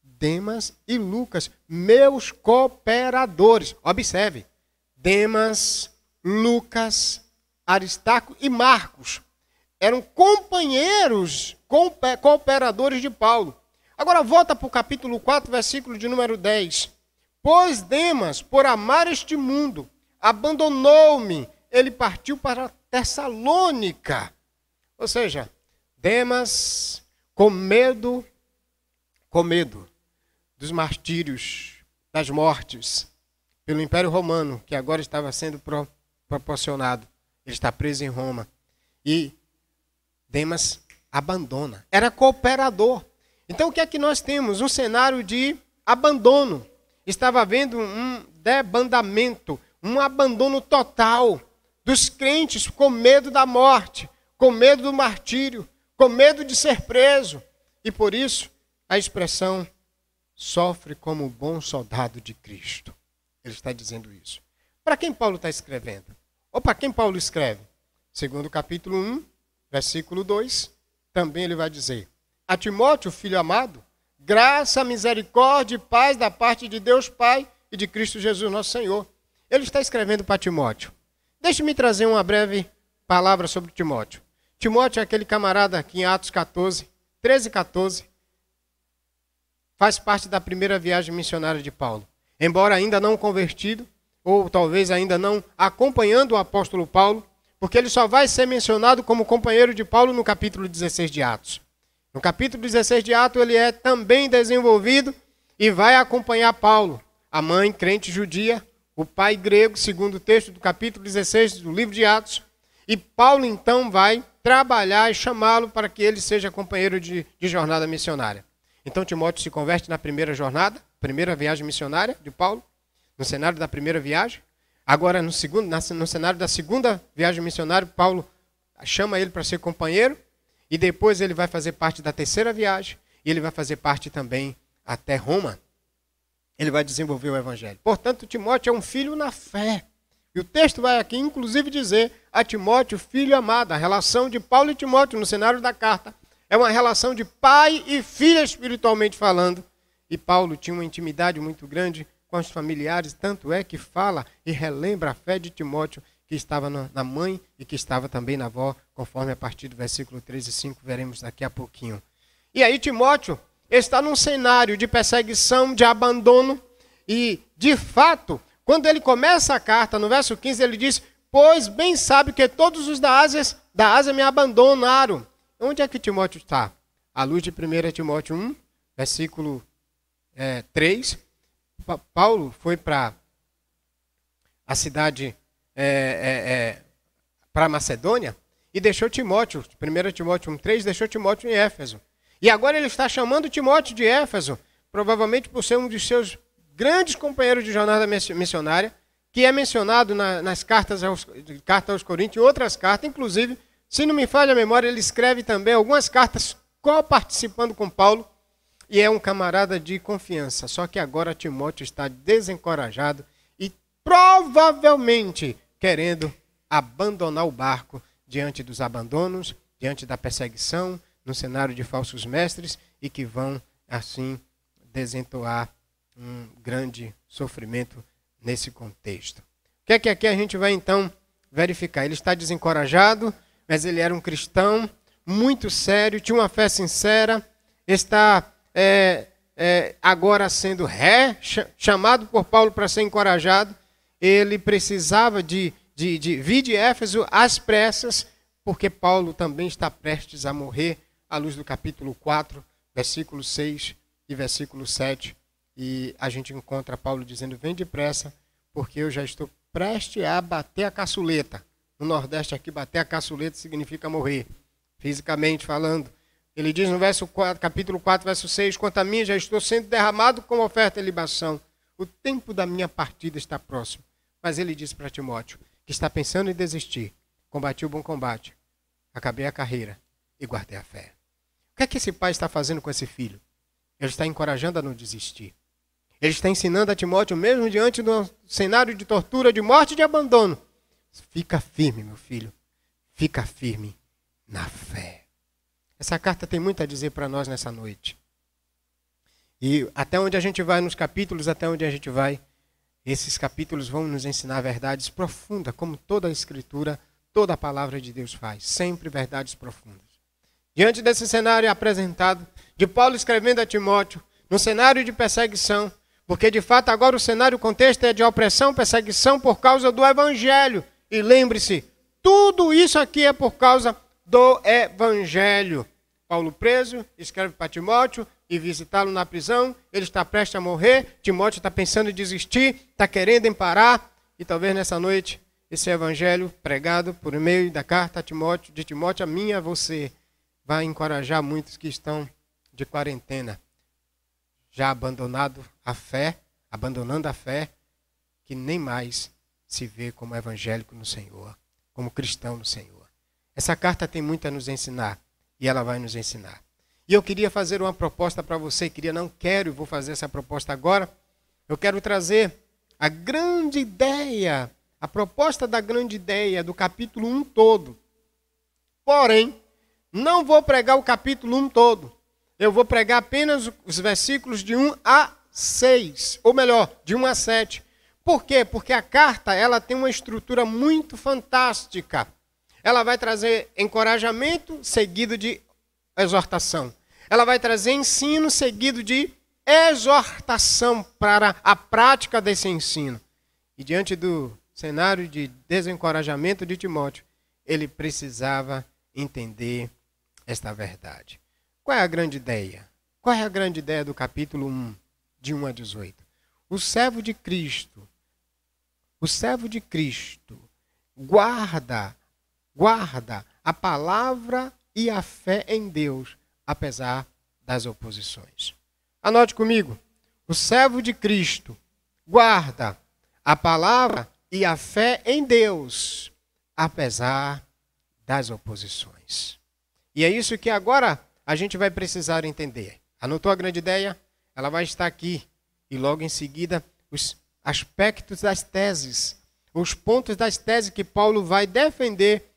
Demas e Lucas, meus cooperadores. Observe, Demas, Lucas, Aristarco e Marcos eram companheiros, cooperadores de Paulo. Agora volta para o capítulo 4, versículo de número 10. Pois Demas, por amar este mundo, abandonou-me. Ele partiu para Tessalônica. Ou seja, Demas, com medo dos martírios, das mortes, pelo Império Romano, que agora estava sendo proporcionado. Ele está preso em Roma. E Demas abandona. Era cooperador. Então o que é que nós temos? Um cenário de abandono. Estava havendo um debandamento, um abandono total. dos crentes com medo da morte, com medo do martírio, com medo de ser preso. E por isso a expressão sofre como bom soldado de Cristo. Ele está dizendo isso. Para quem Paulo está escrevendo? Ou para quem Paulo escreve? Segundo capítulo 1, versículo 2, também ele vai dizer: a Timóteo, filho amado, graça, misericórdia e paz da parte de Deus Pai e de Cristo Jesus nosso Senhor. Ele está escrevendo para Timóteo. Deixe-me trazer uma breve palavra sobre Timóteo. Timóteo é aquele camarada que em Atos 14, 13 e 14, faz parte da primeira viagem missionária de Paulo. Embora ainda não convertido, ou talvez ainda não acompanhando o apóstolo Paulo, porque ele só vai ser mencionado como companheiro de Paulo no capítulo 16 de Atos. No capítulo 16 de Atos ele é também desenvolvido e vai acompanhar Paulo, a mãe crente judia, o pai grego, segundo o texto do capítulo 16 do livro de Atos. E Paulo então vai trabalhar e chamá-lo para que ele seja companheiro de jornada missionária. Então Timóteo se converte na primeira jornada, primeira viagem missionária de Paulo, no cenário da primeira viagem. Agora no cenário da segunda viagem missionária, Paulo chama ele para ser companheiro. E depois ele vai fazer parte da terceira viagem. E ele vai fazer parte também até Roma. Ele vai desenvolver o evangelho. Portanto, Timóteo é um filho na fé. E o texto vai aqui, inclusive, dizer a Timóteo, filho amado. A relação de Paulo e Timóteo no cenário da carta é uma relação de pai e filha espiritualmente falando. E Paulo tinha uma intimidade muito grande com os familiares, tanto é que fala e relembra a fé de Timóteo, que estava na mãe e que estava também na avó, conforme a partir do versículo 3 e 5 veremos daqui a pouquinho. E aí Timóteo está num cenário de perseguição, de abandono, e de fato, quando ele começa a carta, no verso 15, ele diz: pois bem sabe que todos os da Ásia me abandonaram. Onde é que Timóteo está? À luz de 1 Timóteo 1, versículo 3, Paulo foi para a cidade, para Macedônia, e deixou Timóteo, 1 Timóteo 1,3, deixou Timóteo em Éfeso. E agora ele está chamando Timóteo de Éfeso, provavelmente por ser um dos seus grandes companheiros de jornada missionária, que é mencionado nas cartas aos Coríntios e outras cartas, inclusive, se não me falha a memória, ele escreve também algumas cartas co-participando com Paulo, e é um camarada de confiança. Só que agora Timóteo está desencorajado e provavelmente querendo abandonar o barco diante dos abandonos, diante da perseguição, no cenário de falsos mestres, e que vão, assim, desentoar um grande sofrimento nesse contexto. O que é que aqui a gente vai, então, verificar? Ele está desencorajado, mas ele era um cristão muito sério, tinha uma fé sincera, está agora sendo chamado por Paulo para ser encorajado. Ele precisava de vir de Éfeso às pressas, porque Paulo também está prestes a morrer, à luz do capítulo 4, versículo 6 e versículo 7. E a gente encontra Paulo dizendo: vem depressa, porque eu já estou prestes a bater a caçuleta. No Nordeste aqui, bater a caçuleta significa morrer, fisicamente falando. Ele diz no capítulo 4, verso 6, quanto a mim, já estou sendo derramado como oferta e libação. O tempo da minha partida está próximo. Mas ele diz para Timóteo, que está pensando em desistir: combati o bom combate, acabei a carreira e guardei a fé. O que é que esse pai está fazendo com esse filho? Ele está encorajando a não desistir. Ele está ensinando a Timóteo, mesmo diante do cenário de tortura, de morte e de abandono: fica firme, meu filho, fica firme na fé. Essa carta tem muito a dizer para nós nessa noite. E até onde a gente vai nos capítulos, até onde a gente vai, esses capítulos vão nos ensinar verdades profundas, como toda a Escritura, toda a palavra de Deus faz. Sempre verdades profundas. Diante desse cenário apresentado, de Paulo escrevendo a Timóteo, no cenário de perseguição, porque de fato agora o cenário, o contexto é de opressão, perseguição por causa do Evangelho. E lembre-se, tudo isso aqui é por causa do Evangelho. Paulo preso, escreve para Timóteo e visitá-lo na prisão. Ele está prestes a morrer. Timóteo está pensando em desistir, está querendo parar. E talvez nessa noite esse Evangelho pregado por meio da carta de Timóteo a mim e a você vai encorajar muitos que estão de quarentena, já abandonando a fé, que nem mais se vê como evangélico no Senhor. como cristão no Senhor. Essa carta tem muito a nos ensinar e ela vai nos ensinar. E eu queria fazer uma proposta para você, vou fazer essa proposta agora. Eu quero trazer a grande ideia, a proposta da grande ideia do capítulo 1 todo. Porém, não vou pregar o capítulo 1 todo. Eu vou pregar apenas os versículos de 1 a 6, ou melhor, de 1 a 7. Por quê? Porque a carta ela tem uma estrutura muito fantástica. Ela vai trazer encorajamento seguido de exortação. Ela vai trazer ensino seguido de exortação para a prática desse ensino. E diante do cenário de desencorajamento de Timóteo, ele precisava entender esta verdade. Qual é a grande ideia? Qual é a grande ideia do capítulo 1, de 1 a 18? O servo de Cristo guarda a palavra e a fé em Deus, apesar das oposições. Anote comigo. O servo de Cristo guarda a palavra e a fé em Deus, apesar das oposições. E é isso que agora a gente vai precisar entender. Anotou a grande ideia? Ela vai estar aqui. E logo em seguida, os aspectos das teses, os pontos das teses que Paulo vai defender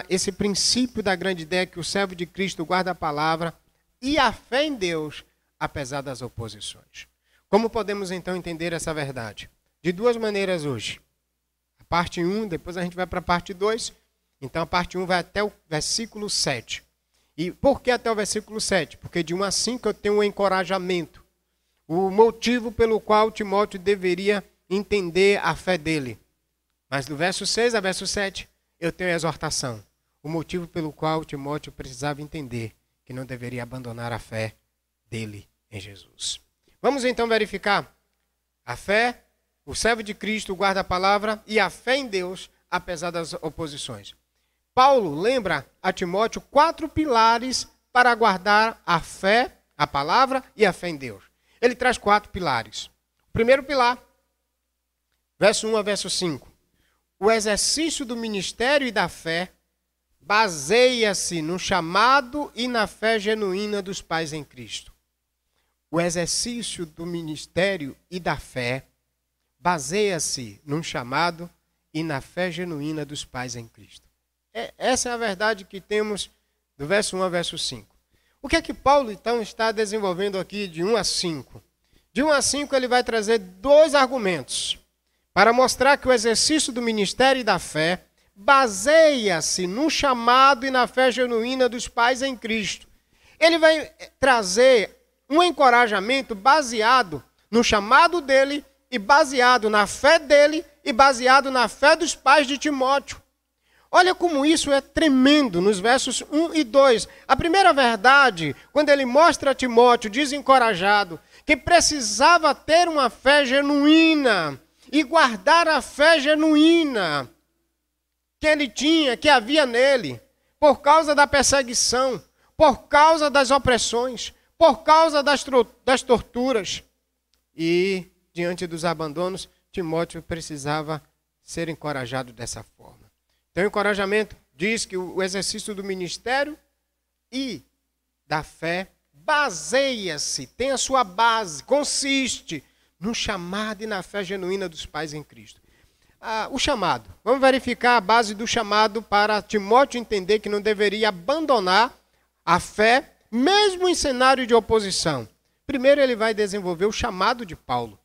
esse princípio da grande ideia que o servo de Cristo guarda a palavra e a fé em Deus, apesar das oposições. Como podemos então entender essa verdade? De duas maneiras hoje. A parte 1, depois a gente vai para a parte 2. Então a parte 1 vai até o versículo 7. E por que até o versículo 7? Porque de 1 a 5 eu tenho um encorajamento. O motivo pelo qual Timóteo deveria entender a fé dele. Mas do verso 6 a verso 7, eu tenho a exortação. O motivo pelo qual Timóteo precisava entender que não deveria abandonar a fé dele em Jesus. Vamos então verificar a fé, o servo de Cristo guarda a palavra e a fé em Deus, apesar das oposições. Paulo lembra a Timóteo 4 pilares para guardar a fé, a palavra e a fé em Deus. Ele traz 4 pilares. O primeiro pilar, verso 1 a verso 5. O exercício do ministério e da fé baseia-se no chamado e na fé genuína dos pais em Cristo. O exercício do ministério e da fé baseia-se no chamado e na fé genuína dos pais em Cristo. Essa é a verdade que temos do verso 1 ao verso 5. O que é que Paulo, então, está desenvolvendo aqui de 1 a 5? De 1 a 5 ele vai trazer 2 argumentos para mostrar que o exercício do ministério e da fé baseia-se no chamado e na fé genuína dos pais em Cristo. Ele vai trazer um encorajamento baseado no chamado dele e baseado na fé dele e baseado na fé dos pais de Timóteo. Olha como isso é tremendo nos versos 1 e 2. A primeira verdade, quando ele mostra a Timóteo desencorajado, que precisava ter uma fé genuína e guardar a fé genuína que ele tinha, que havia nele, por causa da perseguição, por causa das opressões, por causa das torturas. E, diante dos abandonos, Timóteo precisava ser encorajado dessa forma. Então, o encorajamento diz que o exercício do ministério e da fé baseia-se, tem a sua base, consiste no chamado e na fé genuína dos pais em Cristo. O chamado. Vamos verificar a base do chamado para Timóteo entender que não deveria abandonar a fé, mesmo em cenário de oposição. Primeiro ele vai desenvolver o chamado de Paulo.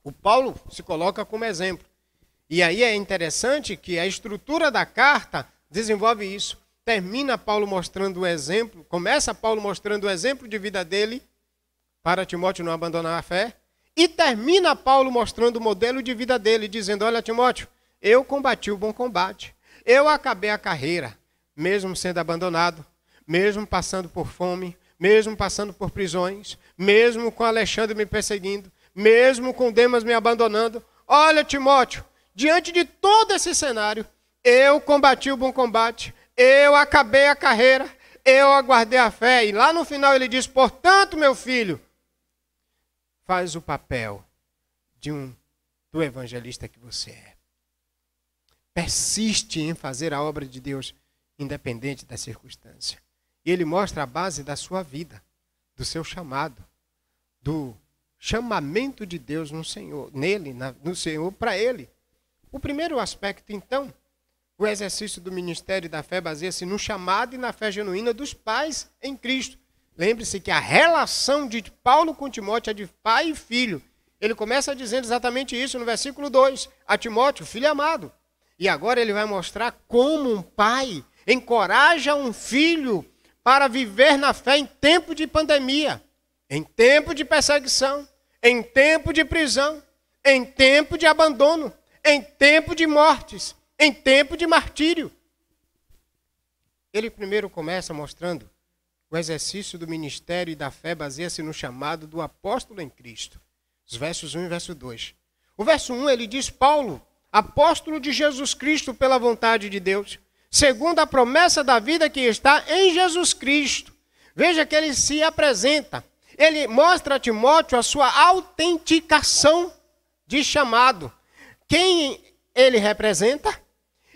O Paulo se coloca como exemplo. E aí é interessante que a estrutura da carta desenvolve isso. Termina Paulo mostrando o exemplo, começa Paulo mostrando o exemplo de vida dele, para Timóteo não abandonar a fé, e termina Paulo mostrando o modelo de vida dele, dizendo, olha Timóteo, eu combati o bom combate, eu acabei a carreira, mesmo sendo abandonado, mesmo passando por fome, mesmo passando por prisões, mesmo com Alexandre me perseguindo, mesmo com Demas me abandonando. Olha Timóteo, diante de todo esse cenário, eu combati o bom combate, eu acabei a carreira, eu aguardei a fé. E lá no final ele diz, portanto, meu filho, faz o papel do evangelista que você é. persiste em fazer a obra de Deus, independente da circunstância. E ele mostra a base da sua vida, do seu chamado, do chamamento de Deus no Senhor, nele, no Senhor, para ele. O primeiro aspecto, então, o exercício do ministério da fé baseia-se no chamado e na fé genuína dos pais em Cristo. Lembre-se que a relação de Paulo com Timóteo é de pai e filho. Ele começa dizendo exatamente isso no versículo 2, a Timóteo, filho amado. E agora ele vai mostrar como um pai encoraja um filho para viver na fé em tempo de pandemia, em tempo de perseguição, em tempo de prisão, em tempo de abandono, em tempo de mortes, em tempo de martírio. Ele primeiro começa mostrando o exercício do ministério e da fé baseia-se no chamado do apóstolo em Cristo. Os versos 1 e verso 2. O verso 1 ele diz, Paulo, apóstolo de Jesus Cristo pela vontade de Deus, segundo a promessa da vida que está em Jesus Cristo. Veja que ele se apresenta. Ele mostra a Timóteo a sua autenticação de chamado. Quem ele representa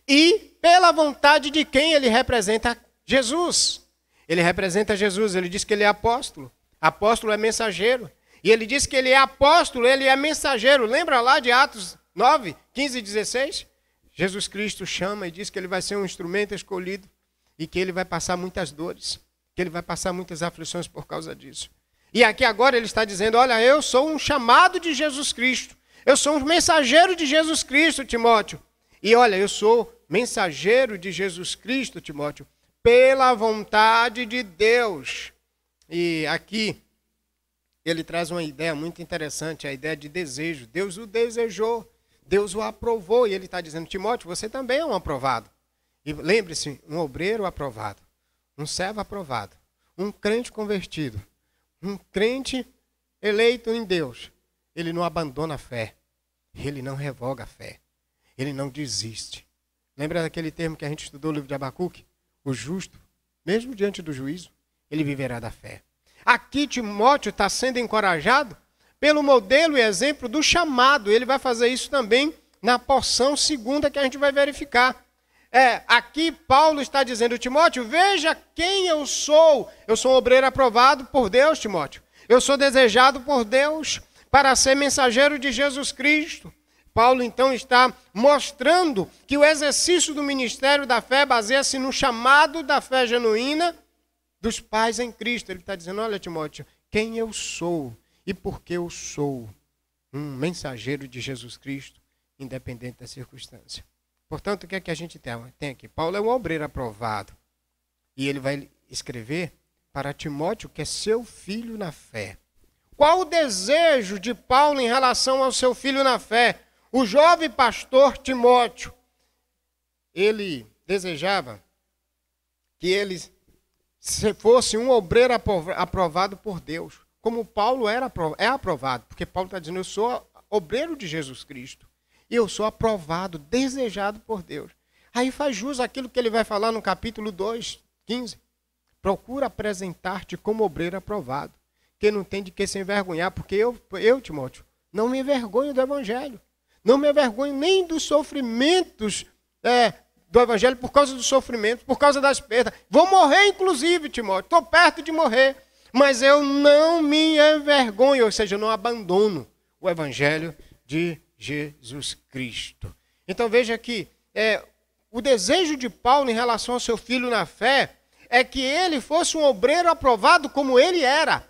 e pela vontade de quem ele representa Jesus. Ele representa Jesus, ele diz que ele é apóstolo. Apóstolo é mensageiro. E ele diz que ele é apóstolo, ele é mensageiro. Lembra lá de Atos 9, 15 e 16? Jesus Cristo chama e diz que ele vai ser um instrumento escolhido e que ele vai passar muitas dores, que ele vai passar muitas aflições por causa disso. E aqui agora ele está dizendo, olha, eu sou um chamado de Jesus Cristo. Eu sou um mensageiro de Jesus Cristo, Timóteo. E olha, eu sou mensageiro de Jesus Cristo, Timóteo, pela vontade de Deus. E aqui ele traz uma ideia muito interessante, a ideia de desejo. Deus o desejou, Deus o aprovou. E ele está dizendo, Timóteo, você também é um aprovado. E lembre-se, um obreiro aprovado, um servo aprovado, um crente convertido, um crente eleito em Deus. Ele não abandona a fé, ele não revoga a fé, ele não desiste. Lembra daquele termo que a gente estudou no livro de Abacuque? O justo, mesmo diante do juízo, ele viverá da fé. Aqui Timóteo está sendo encorajado pelo modelo e exemplo do chamado. Ele vai fazer isso também na porção segunda que a gente vai verificar. Aqui Paulo está dizendo, Timóteo, veja quem eu sou. Eu sou um obreiro aprovado por Deus, Timóteo. Eu sou desejado por Deus para ser mensageiro de Jesus Cristo. Paulo então está mostrando que o exercício do ministério da fé baseia-se no chamado da fé genuína dos pais em Cristo. Ele está dizendo, olha Timóteo, quem eu sou e por que eu sou um mensageiro de Jesus Cristo, independente da circunstância. Portanto, o que é que a gente tem aqui? Paulo é um obreiro aprovado. E ele vai escrever para Timóteo, que é seu filho na fé. Qual o desejo de Paulo em relação ao seu filho na fé? O jovem pastor Timóteo, ele desejava que ele fosse um obreiro aprovado por Deus, como Paulo é aprovado, porque Paulo está dizendo, eu sou obreiro de Jesus Cristo, e eu sou aprovado, desejado por Deus. Aí faz jus aquilo que ele vai falar no capítulo 2, 15. Procura apresentar-te como obreiro aprovado, que não tem de que se envergonhar, porque eu, Timóteo, não me envergonho do Evangelho. Não me envergonho nem dos sofrimentos do Evangelho, por causa dos sofrimentos, por causa das perdas. Vou morrer, inclusive, Timóteo. Estou perto de morrer. Mas eu não me envergonho, ou seja, eu não abandono o Evangelho de Jesus Cristo. Então veja que o desejo de Paulo em relação ao seu filho na fé é que ele fosse um obreiro aprovado como ele era.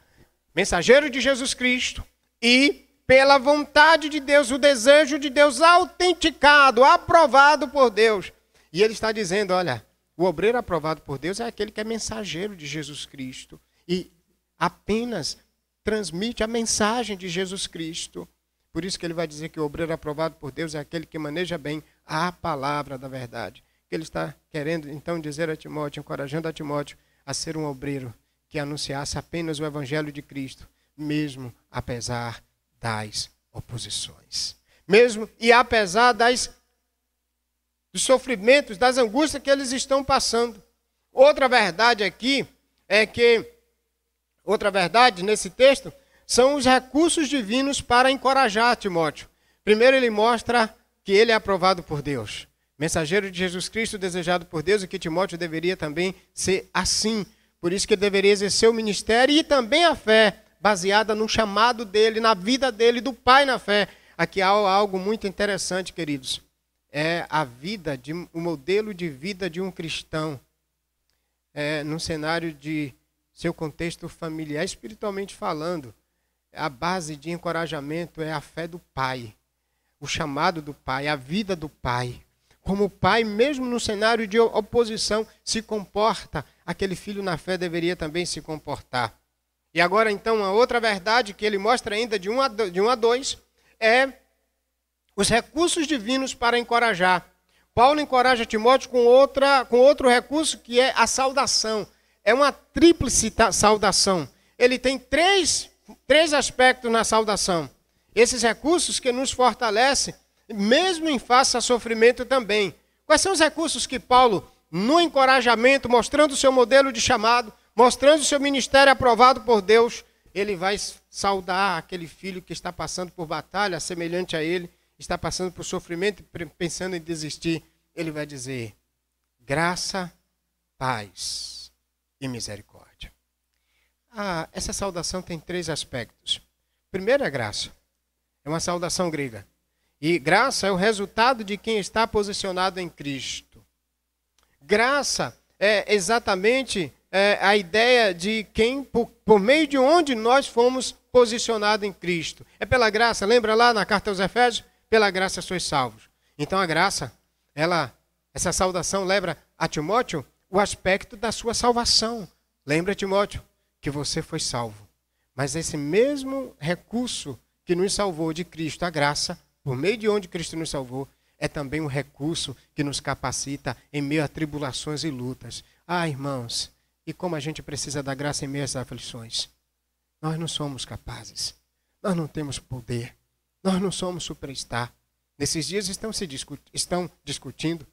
Mensageiro de Jesus Cristo e pela vontade de Deus, o desejo de Deus autenticado, aprovado por Deus. E ele está dizendo, olha, o obreiro aprovado por Deus é aquele que é mensageiro de Jesus Cristo e apenas transmite a mensagem de Jesus Cristo. Por isso que ele vai dizer que o obreiro aprovado por Deus é aquele que maneja bem a palavra da verdade. Ele está querendo então dizer a Timóteo, encorajando a Timóteo a ser um obreiro que anunciasse apenas o Evangelho de Cristo, mesmo apesar das oposições. Mesmo e apesar dos sofrimentos, das angústias que eles estão passando. Outra verdade aqui outra verdade nesse texto, são os recursos divinos para encorajar Timóteo. Primeiro ele mostra que ele é aprovado por Deus. mensageiro de Jesus Cristo, desejado por Deus, e que Timóteo deveria também ser assim. Por isso que ele deveria exercer o ministério e também a fé, baseada no chamado dele, na vida dele, do pai na fé. Aqui há algo muito interessante, queridos. É a vida, o modelo de vida de um cristão. No cenário de seu contexto familiar, espiritualmente falando, a base de encorajamento é a fé do pai, o chamado do pai, a vida do pai. Como o pai, mesmo no cenário de oposição, se comporta, aquele filho na fé deveria também se comportar. E agora, então, uma outra verdade que ele mostra ainda de 1 a 2 é os recursos divinos para encorajar. Paulo encoraja Timóteo com outro recurso, que é a saudação. É uma tríplice saudação. Ele tem três aspectos na saudação. Esses recursos que nos fortalecem, mesmo em face a sofrimento também. Quais são os recursos que Paulo, no encorajamento, mostrando o seu modelo de chamado, mostrando o seu ministério aprovado por Deus, ele vai saudar aquele filho que está passando por batalha, semelhante a ele, está passando por sofrimento, pensando em desistir. Ele vai dizer: graça, paz e misericórdia. Essa saudação tem 3 aspectos. Primeiro é graça. É uma saudação grega. E graça é o resultado de quem está posicionado em Cristo. Graça é exatamente a ideia de quem, por meio de onde nós fomos posicionados em Cristo. É pela graça, lembra lá na carta aos Efésios? Pela graça sois salvos. Então a graça, essa saudação leva a Timóteo o aspecto da sua salvação. Lembra, Timóteo, que você foi salvo. Mas esse mesmo recurso que nos salvou de Cristo, a graça, por meio de onde Cristo nos salvou, é também um recurso que nos capacita em meio a tribulações e lutas. Irmãos, e como a gente precisa da graça em meio às aflições. Nós não somos capazes. Nós não temos poder. Nós não somos superstar. Nesses dias estão discutindo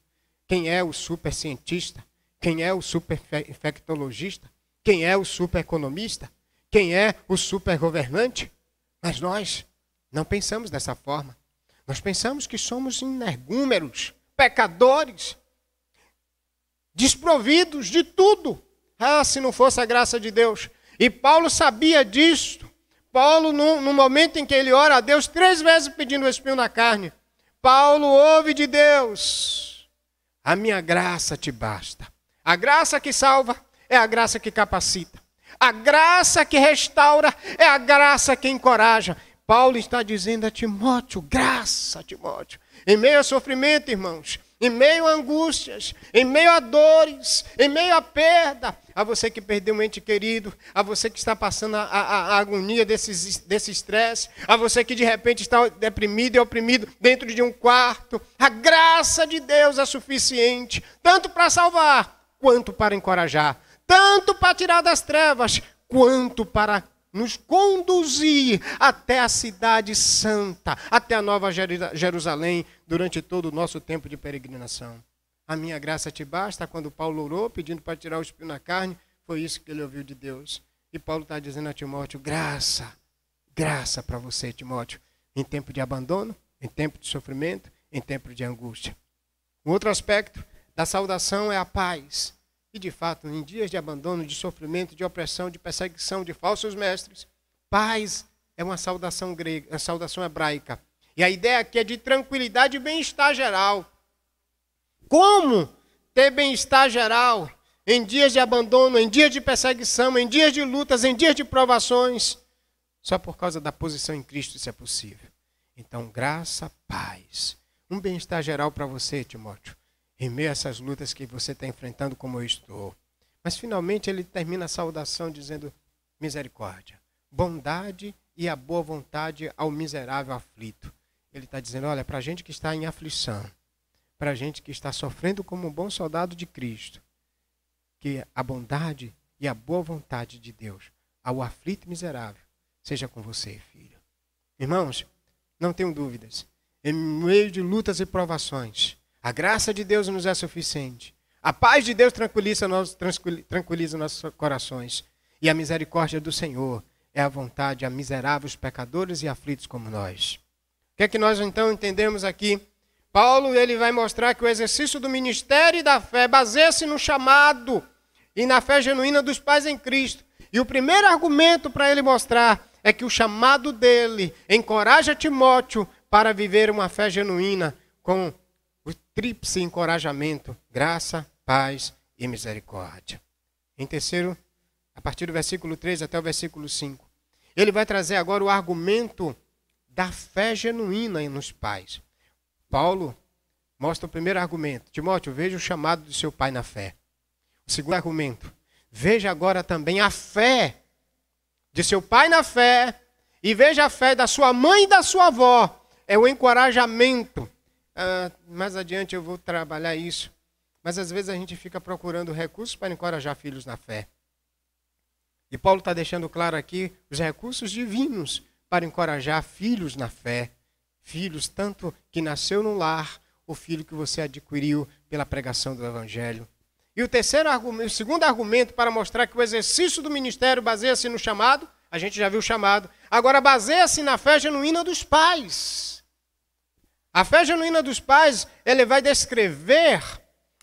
quem é o super cientista, quem é o super infectologista, quem é o super economista, quem é o super governante. Mas nós não pensamos dessa forma. Nós pensamos que somos energúmeros, pecadores, desprovidos de tudo. Se não fosse a graça de Deus. E Paulo sabia disso. Paulo, no momento em que ele ora a Deus 3 vezes pedindo o espinho na carne, Paulo ouve de Deus: a minha graça te basta. A graça que salva é a graça que capacita. A graça que restaura é a graça que encoraja. Paulo está dizendo a Timóteo: graça, Timóteo. Em meio a sofrimento, irmãos, em meio a angústias, em meio a dores, em meio a perda, a você que perdeu um ente querido, a você que está passando a agonia desse estresse, a você que de repente está deprimido e oprimido dentro de um quarto, a graça de Deus é suficiente, tanto para salvar, quanto para encorajar, tanto para tirar das trevas, quanto para nos conduzir até a cidade santa, até a nova Jerusalém, durante todo o nosso tempo de peregrinação. A minha graça te basta. Quando Paulo orou, pedindo para tirar o espinho na carne, foi isso que ele ouviu de Deus. E Paulo está dizendo a Timóteo: graça, graça para você, Timóteo, em tempo de abandono, em tempo de sofrimento, em tempo de angústia. Um outro aspecto da saudação é a paz. E, de fato, em dias de abandono, de sofrimento, de opressão, de perseguição, de falsos mestres, paz é uma saudação grega, uma saudação hebraica. E a ideia aqui é de tranquilidade e bem-estar geral. Como ter bem-estar geral em dias de abandono, em dias de perseguição, em dias de lutas, em dias de provações? Só por causa da posição em Cristo isso é possível. Então, graça, paz. Um bem-estar geral para você, Timóteo, em meio a essas lutas que você está enfrentando como eu estou. Mas finalmente ele termina a saudação dizendo: misericórdia, bondade e a boa vontade ao miserável aflito. Ele está dizendo: olha, para a gente que está em aflição, para a gente que está sofrendo como um bom soldado de Cristo, que a bondade e a boa vontade de Deus ao aflito e miserável seja com você, filho. Irmãos, não tenham dúvidas, em meio de lutas e provações, a graça de Deus nos é suficiente. A paz de Deus tranquiliza nossos corações. E a misericórdia do Senhor é a vontade a miseráveis pecadores e aflitos como nós. O que é que nós então entendemos aqui Paulo ele vai mostrar que o exercício do ministério e da fé baseia-se no chamado e na fé genuína dos pais em Cristo. E o primeiro argumento para ele mostrar é que o chamado dele encoraja Timóteo para viver uma fé genuína com o tríplice encorajamento, graça, paz e misericórdia. Em terceiro, a partir do versículo 3 até o versículo 5, ele vai trazer agora o argumento da fé genuína nos pais. Paulo mostra o primeiro argumento. Timóteo, veja o chamado do seu pai na fé. O segundo argumento, veja agora também a fé de seu pai na fé e veja a fé da sua mãe e da sua avó. É o encorajamento. Mais adiante eu vou trabalhar isso. Mas às vezes a gente fica procurando recursos para encorajar filhos na fé. E Paulo está deixando claro aqui os recursos divinos para encorajar filhos na fé. Filhos tanto que nasceu no lar, o filho que você adquiriu pela pregação do Evangelho. E o segundo argumento para mostrar que o exercício do ministério baseia-se no chamado, a gente já viu o chamado, agora baseia-se na fé genuína dos pais. A fé genuína dos pais, ele vai descrever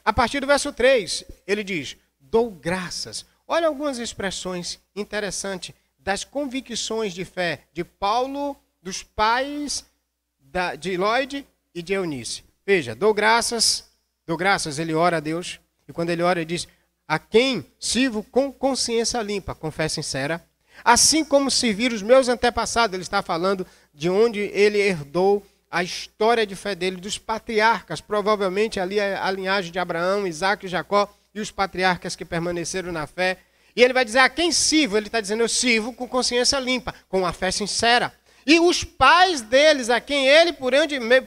a partir do verso 3. Ele diz, dou graças. Olha algumas expressões interessantes das convicções de fé de Paulo, dos pais de Lloyd e de Eunice. Veja, dou graças, ele ora a Deus. E quando ele ora, ele diz, a quem sirvo com consciência limpa, com fé sincera, assim como servir os meus antepassados. Ele está falando de onde ele herdou a história de fé dele, dos patriarcas, provavelmente ali a linhagem de Abraão, Isaac e Jacó, e os patriarcas que permaneceram na fé. E ele vai dizer, a quem sirvo? Ele está dizendo, eu sirvo com consciência limpa, com a fé sincera. E os pais deles, a quem ele, por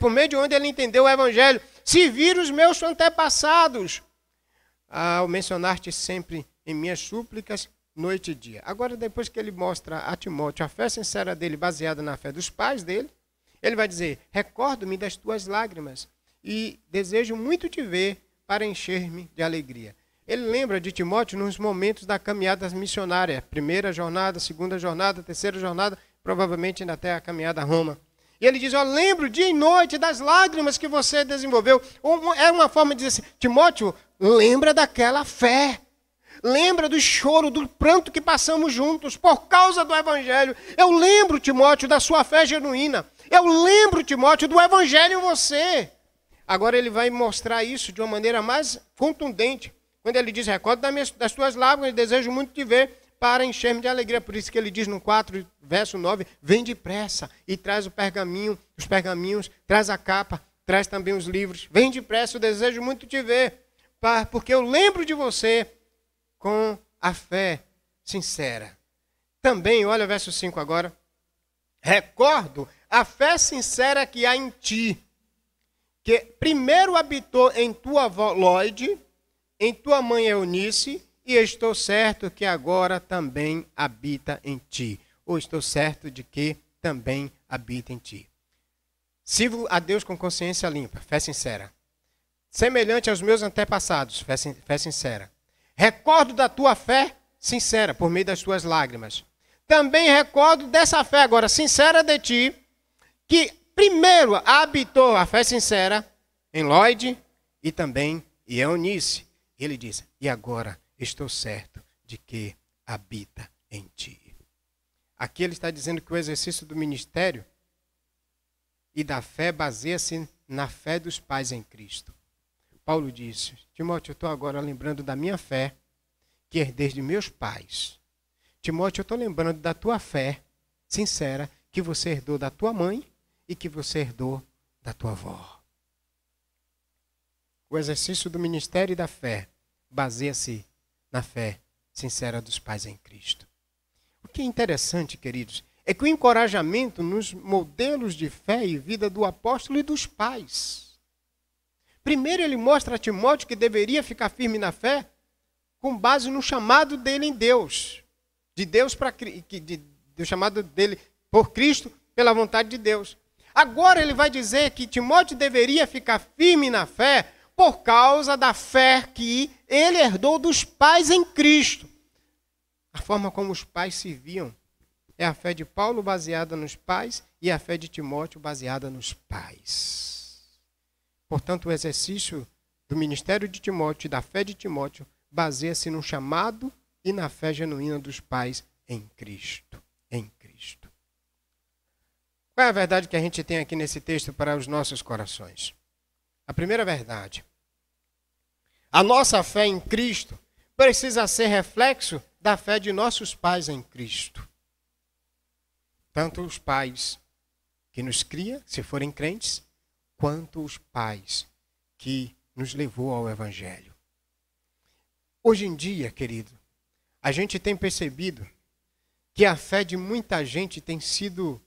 meio de onde ele entendeu o Evangelho, serviram os meus antepassados, ao mencionar-te sempre em minhas súplicas, noite e dia. Agora, depois que ele mostra a Timóteo a fé sincera dele, baseada na fé dos pais dele, ele vai dizer, recordo-me das tuas lágrimas e desejo muito te ver para encher-me de alegria. Ele lembra de Timóteo nos momentos da caminhada missionária, primeira jornada, segunda jornada, terceira jornada, provavelmente ainda até a caminhada a Roma. E ele diz, lembro dia e noite das lágrimas que você desenvolveu. É uma forma de dizer assim, Timóteo, lembra daquela fé. Lembra do choro, do pranto que passamos juntos por causa do Evangelho. Eu lembro, Timóteo, da sua fé genuína. Eu lembro, Timóteo, do Evangelho em você. Agora ele vai mostrar isso de uma maneira mais contundente. Quando ele diz, recordo das tuas lágrimas, desejo muito te ver para encher-me de alegria. Por isso que ele diz no 4, verso 9, vem depressa e traz os pergaminhos, traz a capa, traz também os livros. Vem depressa, eu desejo muito te ver, porque eu lembro de você com a fé sincera. Também, olha o verso 5 agora. Recordo a fé sincera que há em ti, que primeiro habitou em tua avó Lloyd, em tua mãe Eunice, e estou certo que agora também habita em ti. Ou estou certo de que também habita em ti. Sirvo a Deus com consciência limpa, fé sincera. Semelhante aos meus antepassados, fé sincera. Recordo da tua fé sincera, por meio das tuas lágrimas. Também recordo dessa fé agora sincera de ti, que primeiro habitou a fé sincera em Lloyd e também em Eunice. Ele diz, e agora estou certo de que habita em ti. Aqui ele está dizendo que o exercício do ministério e da fé baseia-se na fé dos pais em Cristo. Paulo disse, Timóteo, eu estou agora lembrando da minha fé, que herdei de meus pais. Timóteo, eu estou lembrando da tua fé sincera, que você herdou da tua mãe e que você herdou da tua avó. O exercício do ministério e da fé baseia-se na fé sincera dos pais em Cristo. O que é interessante, queridos, é que o encorajamento nos modelos de fé e vida do apóstolo e dos pais. Primeiro ele mostra a Timóteo que deveria ficar firme na fé com base no chamado dele em Deus. Do chamado dele por Cristo, pela vontade de Deus. Agora ele vai dizer que Timóteo deveria ficar firme na fé por causa da fé que ele herdou dos pais em Cristo. A forma como os pais serviam é a fé de Paulo baseada nos pais e a fé de Timóteo baseada nos pais. Portanto, o exercício do ministério de Timóteo e da fé de Timóteo baseia-se no chamado e na fé genuína dos pais em Cristo. Em Cristo. Qual é a verdade que a gente tem aqui nesse texto para os nossos corações? A primeira verdade. A nossa fé em Cristo precisa ser reflexo da fé de nossos pais em Cristo. Tanto os pais que nos criam, se forem crentes, quanto os pais que nos levou ao Evangelho. Hoje em dia, querido, a gente tem percebido que a fé de muita gente tem sido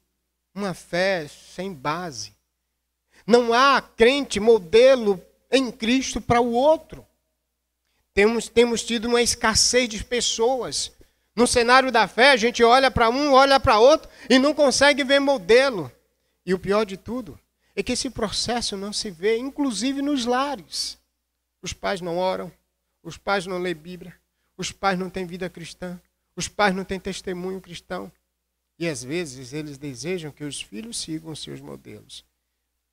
uma fé sem base. Não há crente modelo em Cristo para o outro. Temos tido uma escassez de pessoas. No cenário da fé, a gente olha para um, olha para outro e não consegue ver modelo. E o pior de tudo é que esse processo não se vê, inclusive nos lares. Os pais não oram, os pais não lêem Bíblia, os pais não têm vida cristã, os pais não têm testemunho cristão. E às vezes eles desejam que os filhos sigam os seus modelos.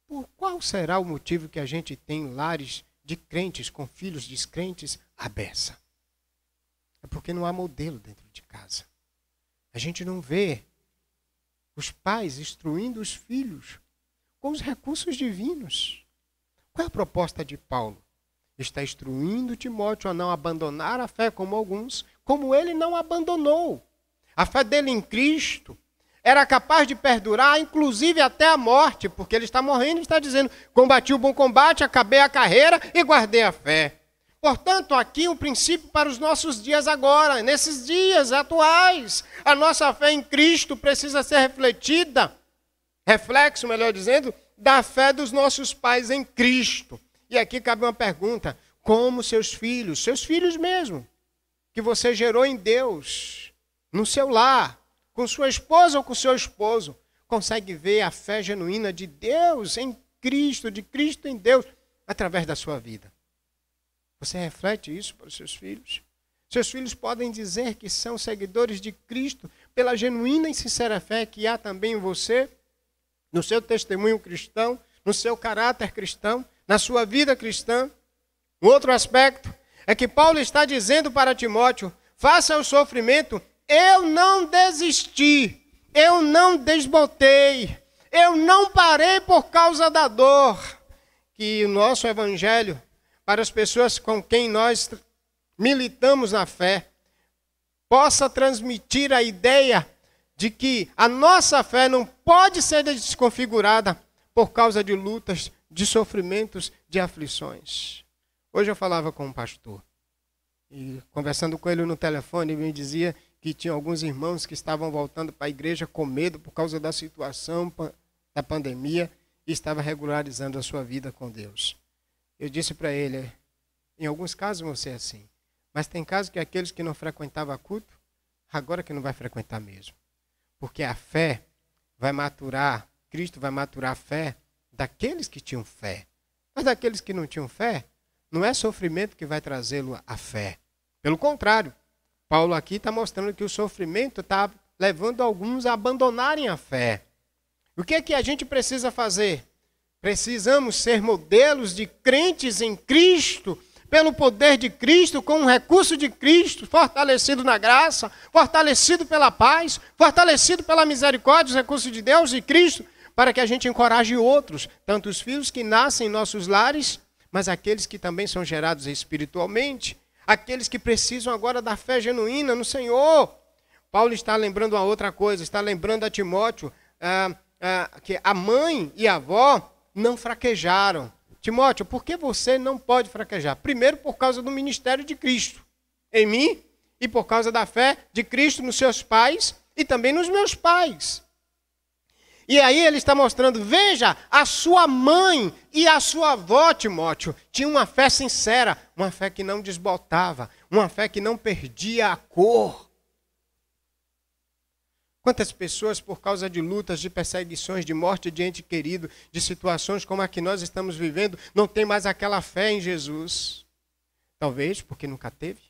Por qual será o motivo que a gente tem lares de crentes com filhos descrentes à beça? É porque não há modelo dentro de casa. A gente não vê os pais instruindo os filhos com os recursos divinos. Qual é a proposta de Paulo? Está instruindo Timóteo a não abandonar a fé como alguns, como ele não abandonou. A fé dele em Cristo era capaz de perdurar, inclusive até a morte, porque ele está morrendo e está dizendo, combati o bom combate, acabei a carreira e guardei a fé. Portanto, aqui um princípio para os nossos dias agora, nesses dias atuais. A nossa fé em Cristo precisa ser refletida, reflexo, melhor dizendo, da fé dos nossos pais em Cristo. E aqui cabe uma pergunta, como seus filhos mesmo, que você gerou em Deus, no seu lar, com sua esposa ou com seu esposo, consegue ver a fé genuína de Deus em Cristo, de Cristo em Deus, através da sua vida? Você reflete isso para os seus filhos? Seus filhos podem dizer que são seguidores de Cristo pela genuína e sincera fé que há também em você, no seu testemunho cristão, no seu caráter cristão, na sua vida cristã. Um outro aspecto é que Paulo está dizendo para Timóteo, faça o sofrimento, eu não desisti, eu não desbotei, eu não parei por causa da dor. Que o nosso evangelho, para as pessoas com quem nós militamos na fé, possa transmitir a ideia de que a nossa fé não pode ser desconfigurada por causa de lutas, de sofrimentos, de aflições. Hoje eu falava com um pastor, e conversando com ele no telefone, ele me dizia que tinha alguns irmãos que estavam voltando para a igreja com medo por causa da situação da pandemia e estava regularizando a sua vida com Deus. Eu disse para ele, em alguns casos você é assim, mas tem casos que aqueles que não frequentavam culto, agora que não vai frequentar mesmo. Porque a fé vai maturar, Cristo vai maturar a fé daqueles que tinham fé. Mas daqueles que não tinham fé, não é sofrimento que vai trazê-lo à fé. Pelo contrário, Paulo aqui está mostrando que o sofrimento está levando alguns a abandonarem a fé. O que é que a gente precisa fazer? Precisamos ser modelos de crentes em Cristo, pelo poder de Cristo, com o recurso de Cristo, fortalecido na graça, fortalecido pela paz, fortalecido pela misericórdia, os recursos de Deus e Cristo, para que a gente encoraje outros, tanto os filhos que nascem em nossos lares, mas aqueles que também são gerados espiritualmente, aqueles que precisam agora da fé genuína no Senhor. Paulo está lembrando uma outra coisa, está lembrando a Timóteo que a mãe e a avó não fraquejaram. Timóteo, por que você não pode fraquejar? Primeiro, por causa do ministério de Cristo em mim e por causa da fé de Cristo nos seus pais e também nos meus pais. E aí ele está mostrando, veja, a sua mãe e a sua avó, Timóteo, tinham uma fé sincera, uma fé que não desbotava, uma fé que não perdia a cor. Quantas pessoas, por causa de lutas, de perseguições, de morte de ente querido, de situações como a que nós estamos vivendo, não tem mais aquela fé em Jesus? Talvez porque nunca teve.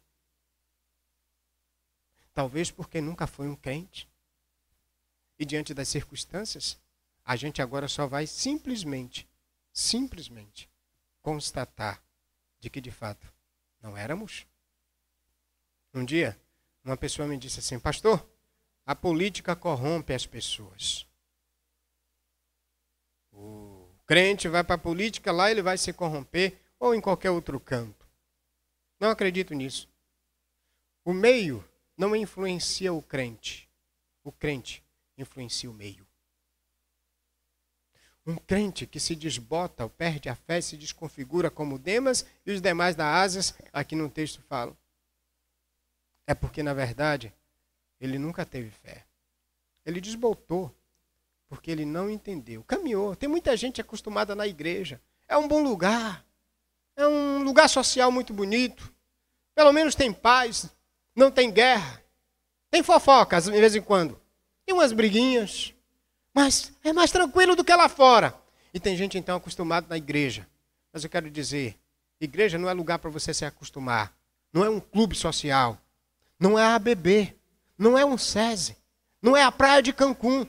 Talvez porque nunca foi um crente. E diante das circunstâncias, a gente agora só vai simplesmente constatar de que, de fato, não éramos. Um dia, uma pessoa me disse assim: pastor, a política corrompe as pessoas. O crente vai para a política, lá ele vai se corromper, ou em qualquer outro canto. Não acredito nisso. O meio não influencia o crente influencia o meio. Um crente que se desbota ou perde a fé, se desconfigura como Demas e os demais da Ásia, aqui no texto falam. É porque, na verdade, ele nunca teve fé. Ele desbotou, porque ele não entendeu. Caminhou. Tem muita gente acostumada na igreja. É um bom lugar. É um lugar social muito bonito. Pelo menos tem paz. Não tem guerra. Tem fofocas, de vez em quando. Tem umas briguinhas. Mas é mais tranquilo do que lá fora. E tem gente, então, acostumada na igreja. Mas eu quero dizer, igreja não é lugar para você se acostumar. Não é um clube social. Não é a ABB. Não é um SESI. Não é a praia de Cancún.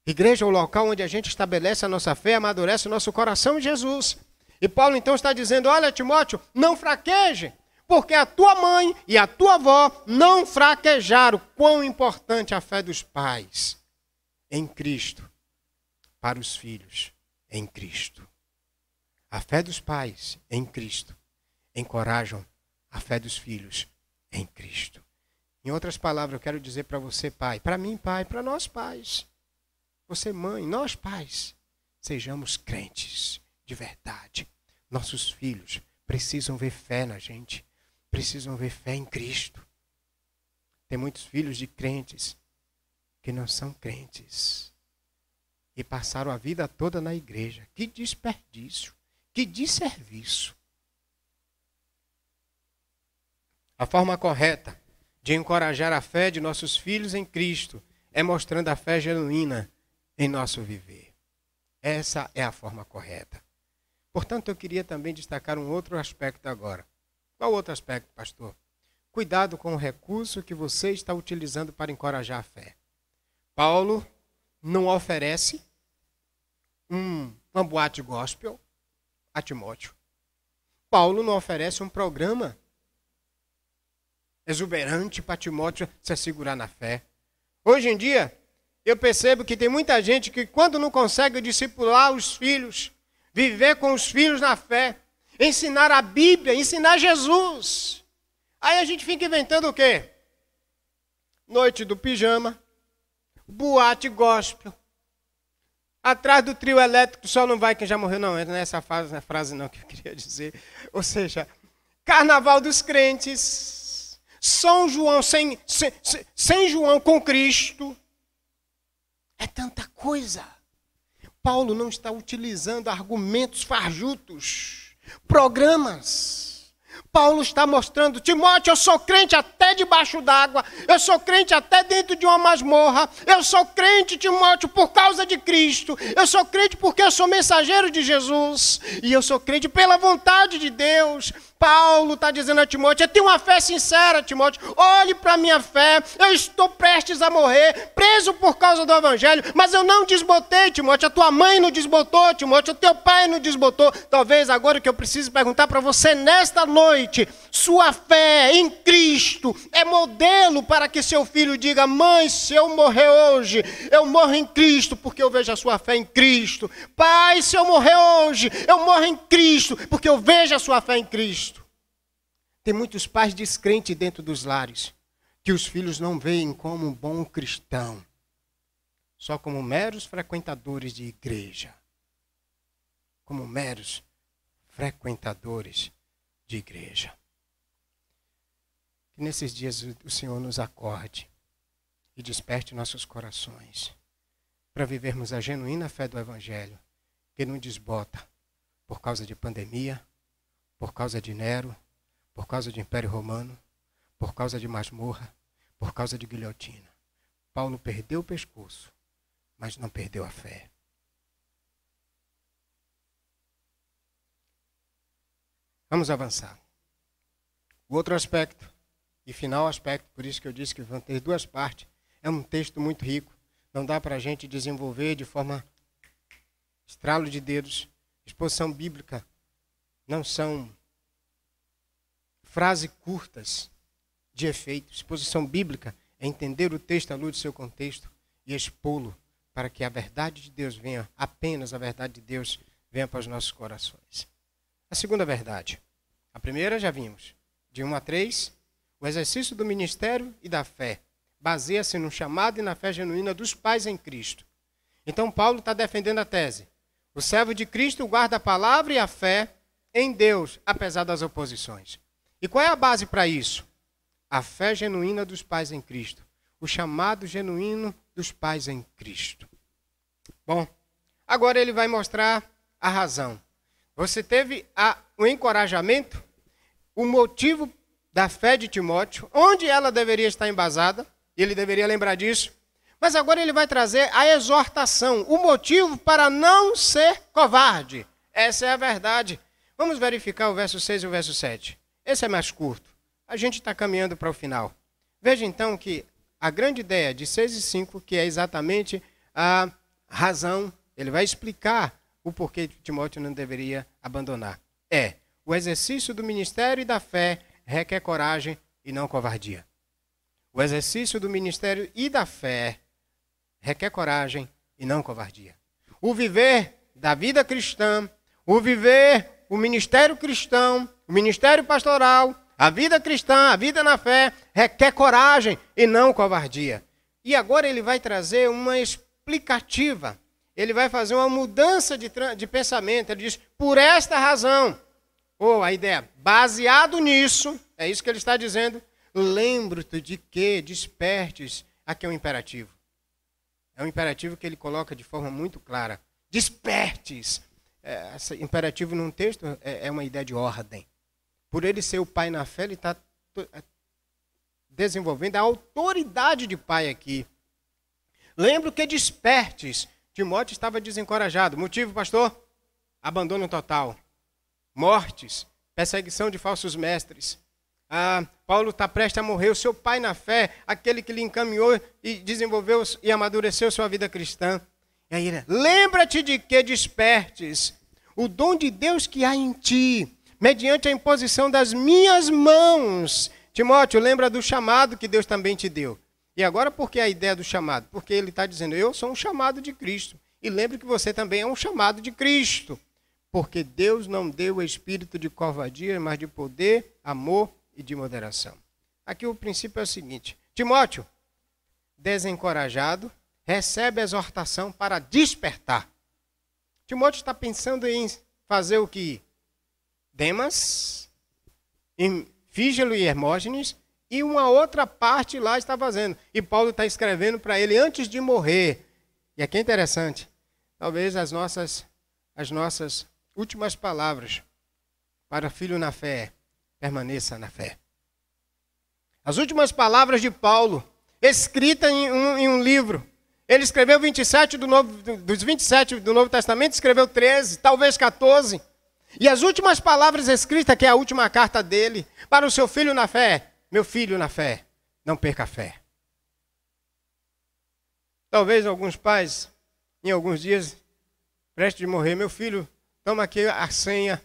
Igreja é o local onde a gente estabelece a nossa fé, amadurece o nosso coração em Jesus. E Paulo, então, está dizendo: olha, Timóteo, não fraqueje, porque a tua mãe e a tua avó não fraquejaram. Quão importante a fé dos pais em Cristo para os filhos em Cristo. A fé dos pais em Cristo encorajam a fé dos filhos em Cristo. Em outras palavras, eu quero dizer para você, pai, para mim, pai, para nós pais, você mãe, nós pais, sejamos crentes de verdade. Nossos filhos precisam ver fé na gente, precisam ver fé em Cristo. Tem muitos filhos de crentes que não são crentes e passaram a vida toda na igreja. Que desperdício, que desserviço. A forma correta de encorajar a fé de nossos filhos em Cristo é mostrando a fé genuína em nosso viver. Essa é a forma correta. Portanto, eu queria também destacar um outro aspecto agora. Qual outro aspecto, pastor? Cuidado com o recurso que você está utilizando para encorajar a fé. Paulo não oferece uma boate gospel a Timóteo. Paulo não oferece um programa exuberante para Timóteo se segurar na fé. Hoje em dia, eu percebo que tem muita gente que, quando não consegue discipular os filhos, viver com os filhos na fé, ensinar a Bíblia, ensinar Jesus, aí a gente fica inventando o quê? Noite do pijama, boate gospel, atrás do trio elétrico, só não vai quem já morreu. Não, não é essa frase não que eu queria dizer. Ou seja, carnaval dos crentes, São João sem João com Cristo. É tanta coisa. Paulo não está utilizando argumentos farjutos, programas. Paulo está mostrando: Timóteo, eu sou crente até debaixo d'água, eu sou crente até dentro de uma masmorra, eu sou crente, Timóteo, por causa de Cristo, eu sou crente porque eu sou mensageiro de Jesus, e eu sou crente pela vontade de Deus. Paulo está dizendo a Timóteo: eu tenho uma fé sincera, Timóteo, olhe para a minha fé, eu estou prestes a morrer, preso por causa do Evangelho, mas eu não desbotei, Timóteo, a tua mãe não desbotou, Timóteo, o teu pai não desbotou. Talvez agora o que eu preciso perguntar para você nesta noite: sua fé em Cristo é modelo para que seu filho diga: mãe, se eu morrer hoje, eu morro em Cristo, porque eu vejo a sua fé em Cristo. Pai, se eu morrer hoje, eu morro em Cristo, porque eu vejo a sua fé em Cristo. Tem muitos pais descrentes dentro dos lares, que os filhos não veem como um bom cristão, só como meros frequentadores de igreja. Como meros frequentadores de igreja. Que nesses dias o Senhor nos acorde e desperte nossos corações para vivermos a genuína fé do Evangelho, que não desbota por causa de pandemia, por causa de Nero, por causa de Império Romano, por causa de masmorra, por causa de guilhotina. Paulo perdeu o pescoço, mas não perdeu a fé. Vamos avançar. O outro aspecto, e final aspecto, por isso que eu disse que vão ter duas partes, é um texto muito rico. Não dá para a gente desenvolver de forma estralo de dedos, exposição bíblica não são frases curtas de efeito. Exposição bíblica é entender o texto à luz do seu contexto e expô-lo para que a verdade de Deus venha, apenas a verdade de Deus venha para os nossos corações. A segunda verdade. A primeira já vimos. De 1 a 3, o exercício do ministério e da fé baseia-se no chamado e na fé genuína dos pais em Cristo. Então Paulo está defendendo a tese. O servo de Cristo guarda a palavra e a fé em Deus, apesar das oposições. E qual é a base para isso? A fé genuína dos pais em Cristo. O chamado genuíno dos pais em Cristo. Bom, agora ele vai mostrar a razão. Você teve o encorajamento, o motivo da fé de Timóteo, onde ela deveria estar embasada, ele deveria lembrar disso. Mas agora ele vai trazer a exortação, o motivo para não ser covarde. Essa é a verdade. Vamos verificar o verso 6 e o verso 7. Esse é mais curto. A gente está caminhando para o final. Veja então que a grande ideia de 6 e 5, que é exatamente a razão, ele vai explicar o porquê Timóteo não deveria abandonar. O exercício do ministério e da fé requer coragem e não covardia. O exercício do ministério e da fé requer coragem e não covardia. O viver da vida cristã, o viver o ministério cristão, o ministério pastoral, a vida cristã, a vida na fé, requer coragem e não covardia. E agora ele vai trazer uma explicativa. Ele vai fazer uma mudança de pensamento. Ele diz, por esta razão, a ideia, baseado nisso, é isso que ele está dizendo, lembro-te de que despertes, aqui é um imperativo. É um imperativo que ele coloca de forma muito clara. Despertes. Esse imperativo num texto é uma ideia de ordem. Por ele ser o pai na fé, ele está desenvolvendo a autoridade de pai aqui. Lembro que despertes. Timóteo estava desencorajado. Motivo, pastor? Abandono total. Mortes. Perseguição de falsos mestres. Paulo está prestes a morrer. O seu pai na fé, aquele que lhe encaminhou e desenvolveu e amadureceu sua vida cristã. E aí, lembra-te de que despertes o dom de Deus que há em ti, mediante a imposição das minhas mãos. Timóteo, lembra do chamado que Deus também te deu. E agora por que a ideia do chamado? Porque ele está dizendo, eu sou um chamado de Cristo. E lembre que você também é um chamado de Cristo. Porque Deus não deu o espírito de covardia, mas de poder, amor e de moderação. Aqui o princípio é o seguinte. Timóteo, desencorajado, recebe a exortação para despertar. Timóteo está pensando em fazer o que Demas, Fígelo e Hermógenes e uma outra parte lá está fazendo. E Paulo está escrevendo para ele antes de morrer. E aqui é interessante. Talvez as nossas últimas palavras para filho na fé, permaneça na fé. As últimas palavras de Paulo, escritas em um livro. Ele escreveu 27 dos 27 do Novo Testamento, escreveu 13, talvez 14. E as últimas palavras escritas, que é a última carta dele, para o seu filho na fé. Meu filho na fé, não perca a fé. Talvez alguns pais, em alguns dias, prestes de morrer, meu filho, toma aqui a senha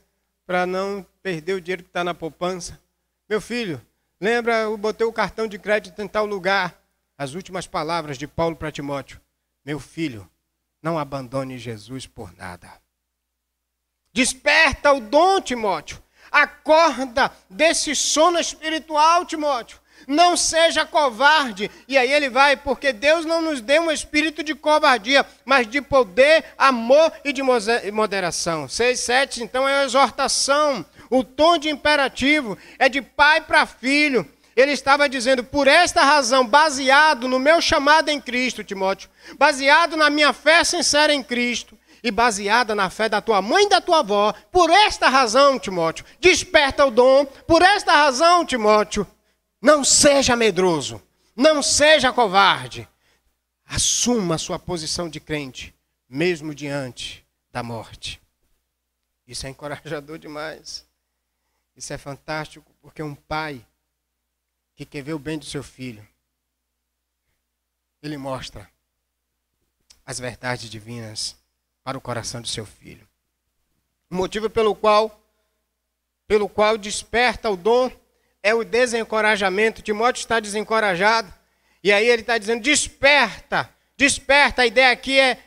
para não perder o dinheiro que está na poupança. Meu filho, lembra, eu botei o cartão de crédito em tal lugar. As últimas palavras de Paulo para Timóteo. Meu filho, não abandone Jesus por nada. Desperta o dom, Timóteo. Acorda desse sono espiritual, Timóteo. Não seja covarde. E aí ele vai, porque Deus não nos deu um espírito de covardia, mas de poder, amor e de moderação. 6, 7, então é a exortação. O tom de imperativo é de pai para filho. Ele estava dizendo, por esta razão, baseado no meu chamado em Cristo, Timóteo, baseado na minha fé sincera em Cristo, e baseada na fé da tua mãe e da tua avó, por esta razão, Timóteo, desperta o dom, por esta razão, Timóteo, não seja medroso, não seja covarde, assuma a sua posição de crente, mesmo diante da morte. Isso é encorajador demais, isso é fantástico, porque um pai que quer ver o bem do seu filho, ele mostra as verdades divinas para o coração do seu filho. O motivo pelo qual pelo qual desperta o dom, é o desencorajamento. Timóteo está desencorajado. E aí ele está dizendo, desperta. Desperta, a ideia aqui é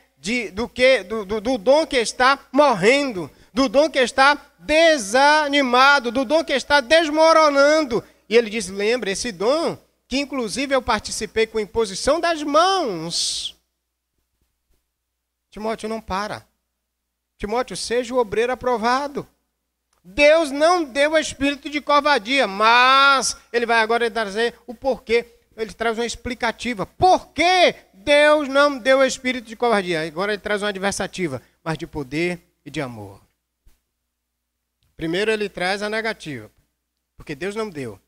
do dom que está morrendo, do dom que está desanimado, do dom que está desmoronando. E ele diz, lembra, esse dom, que inclusive eu participei com imposição das mãos. Timóteo, não para. Timóteo, seja o obreiro aprovado. Deus não deu espírito de covardia, mas ele vai agora trazer o porquê. Ele traz uma explicativa. Por que Deus não deu espírito de covardia? Agora ele traz uma adversativa, mas de poder e de amor. Primeiro ele traz a negativa, porque Deus não deu.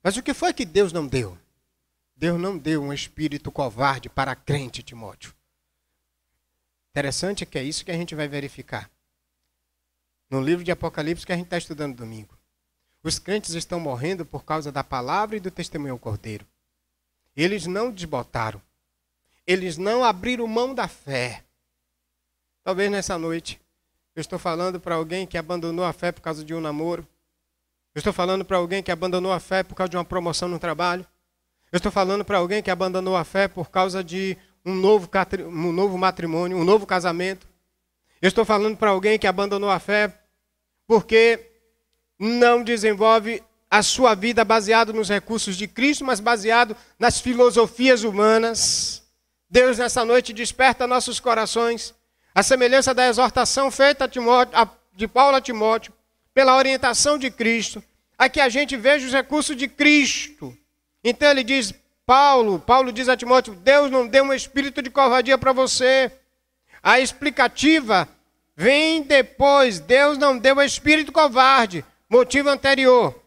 Mas o que foi que Deus não deu? Deus não deu um espírito covarde para crente, Timóteo. Interessante que é isso que a gente vai verificar no livro de Apocalipse que a gente está estudando domingo. Os crentes estão morrendo por causa da palavra e do testemunho ao Cordeiro. Eles não desbotaram. Eles não abriram mão da fé. Talvez nessa noite eu estou falando para alguém que abandonou a fé por causa de um namoro. Eu estou falando para alguém que abandonou a fé por causa de uma promoção no trabalho. Eu estou falando para alguém que abandonou a fé por causa de um novo matrimônio, um novo casamento. Eu estou falando para alguém que abandonou a fé porque não desenvolve a sua vida baseado nos recursos de Cristo, mas baseado nas filosofias humanas. Deus, nessa noite, desperta nossos corações, a semelhança da exortação feita de Paulo a Timóteo, pela orientação de Cristo, a que a gente veja os recursos de Cristo. Então ele diz, Paulo diz a Timóteo, Deus não deu um espírito de covardia para você. A explicativa vem depois. Deus não deu espírito covarde. Motivo anterior.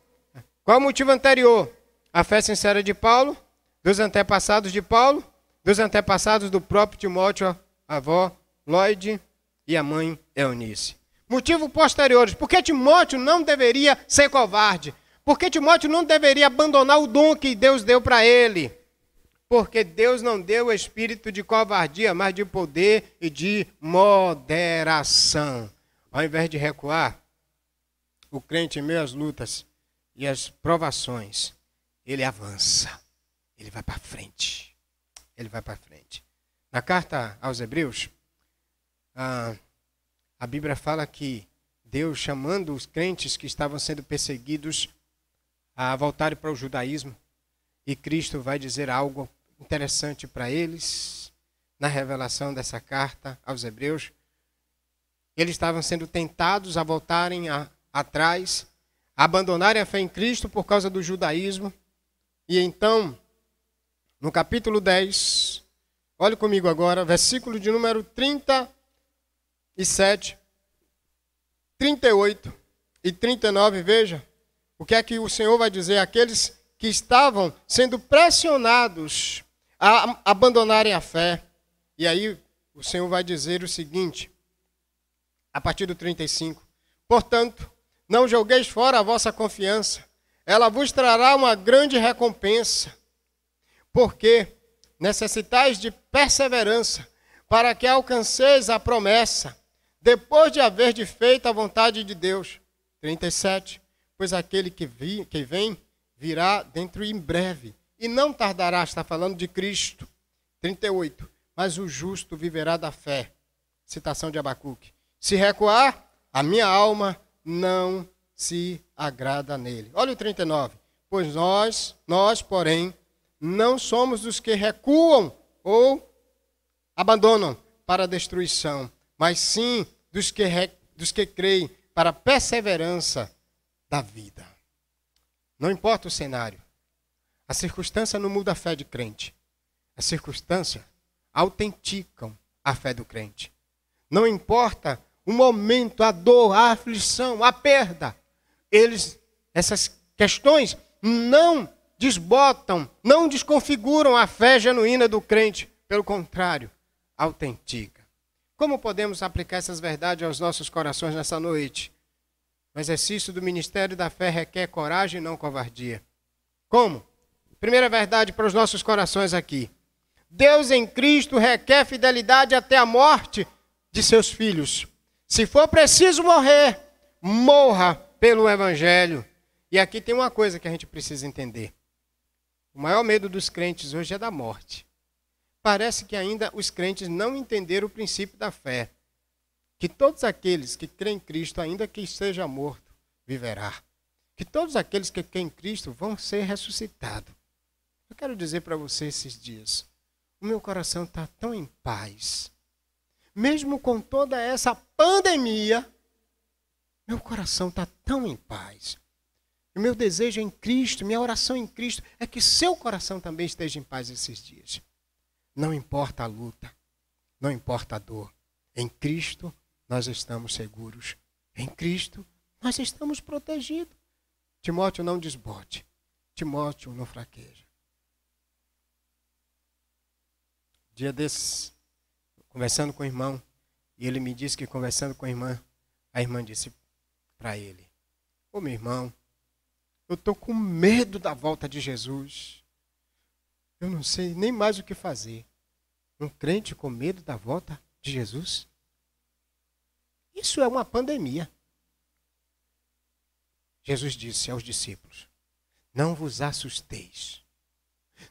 Qual o motivo anterior? A fé sincera de Paulo, dos antepassados de Paulo, dos antepassados do próprio Timóteo, a avó Lloyd e a mãe Eunice. Motivo posteriores. Por que Timóteo não deveria ser covarde? Por que Timóteo não deveria abandonar o dom que Deus deu para ele? Porque Deus não deu o espírito de covardia, mas de poder e de moderação. Ao invés de recuar, o crente em meio às lutas e às provações, ele avança, ele vai para frente. Ele vai para frente. Na carta aos Hebreus, a Bíblia fala que Deus, chamando os crentes que estavam sendo perseguidos a voltarem para o judaísmo, e Cristo vai dizer algo interessante para eles, na revelação dessa carta aos Hebreus. Eles estavam sendo tentados a voltarem atrás, a abandonarem a fé em Cristo por causa do judaísmo. E então, no capítulo 10, olhe comigo agora, versículo de número 37, 38 e 39, veja o que é que o Senhor vai dizer àqueles que estavam sendo pressionados a abandonarem a fé. E aí o Senhor vai dizer o seguinte, a partir do 35. Portanto, não jogueis fora a vossa confiança, ela vos trará uma grande recompensa, porque necessitais de perseverança, para que alcanceis a promessa, depois de haver de feito a vontade de Deus. 37. Pois aquele que vem virá dentro em breve, e não tardará, está falando de Cristo. 38. Mas o justo viverá da fé. Citação de Abacuque. Se recuar, a minha alma não se agrada nele. Olha o 39. Pois nós, porém, não somos dos que recuam ou abandonam para a destruição, mas sim dos que creem para a perseverança da vida. Não importa o cenário. A circunstância não muda a fé de crente. As circunstâncias autenticam a fé do crente. Não importa o momento, a dor, a aflição, a perda. Essas questões não desbotam, não desconfiguram a fé genuína do crente. Pelo contrário, autentica. Como podemos aplicar essas verdades aos nossos corações nessa noite? O exercício do ministério da fé requer coragem e não covardia. Como? Primeira verdade para os nossos corações aqui. Deus em Cristo requer fidelidade até a morte de seus filhos. Se for preciso morrer, morra pelo Evangelho. E aqui tem uma coisa que a gente precisa entender. O maior medo dos crentes hoje é da morte. Parece que ainda os crentes não entenderam o princípio da fé. Que todos aqueles que creem em Cristo, ainda que esteja morto, viverá. Que todos aqueles que creem em Cristo vão ser ressuscitados. Eu quero dizer para você esses dias, o meu coração está tão em paz. Mesmo com toda essa pandemia, meu coração está tão em paz. O meu desejo em Cristo, minha oração em Cristo, é que seu coração também esteja em paz esses dias. Não importa a luta, não importa a dor. Em Cristo nós estamos seguros. Em Cristo nós estamos protegidos. Timóteo não desbote. Timóteo não fraqueja. Dia desses, conversando com o irmão, e ele me disse que conversando com a irmã disse para ele: ô meu irmão, eu estou com medo da volta de Jesus. Eu não sei nem mais o que fazer. Um crente com medo da volta de Jesus? Isso é uma pandemia. Jesus disse aos discípulos: não vos assusteis,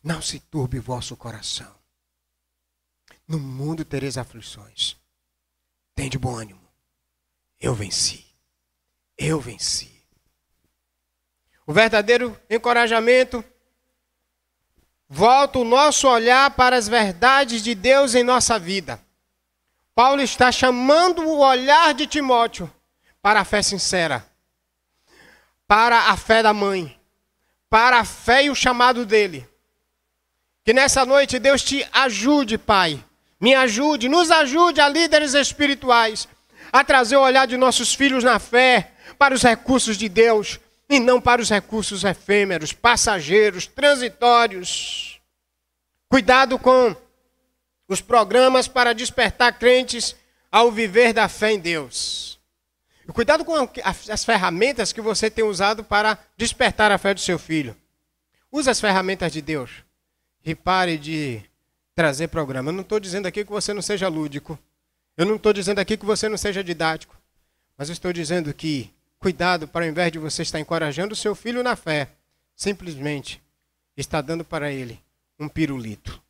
não se turbe o vosso coração. No mundo tereis aflições. Tende bom ânimo. Eu venci. Eu venci. O verdadeiro encorajamento volta o nosso olhar para as verdades de Deus em nossa vida. Paulo está chamando o olhar de Timóteo para a fé sincera, para a fé da mãe, para a fé e o chamado dele. Que nessa noite Deus te ajude, Pai. Me ajude, nos ajude a líderes espirituais a trazer o olhar de nossos filhos na fé para os recursos de Deus e não para os recursos efêmeros, passageiros, transitórios. Cuidado com os programas para despertar crentes ao viver da fé em Deus. E cuidado com as ferramentas que você tem usado para despertar a fé do seu filho. Use as ferramentas de Deus e pare de trazer programa. Eu não estou dizendo aqui que você não seja lúdico. Eu não estou dizendo aqui que você não seja didático. Mas eu estou dizendo que, cuidado, para ao invés de você estar encorajando o seu filho na fé, simplesmente está dando para ele um pirulito.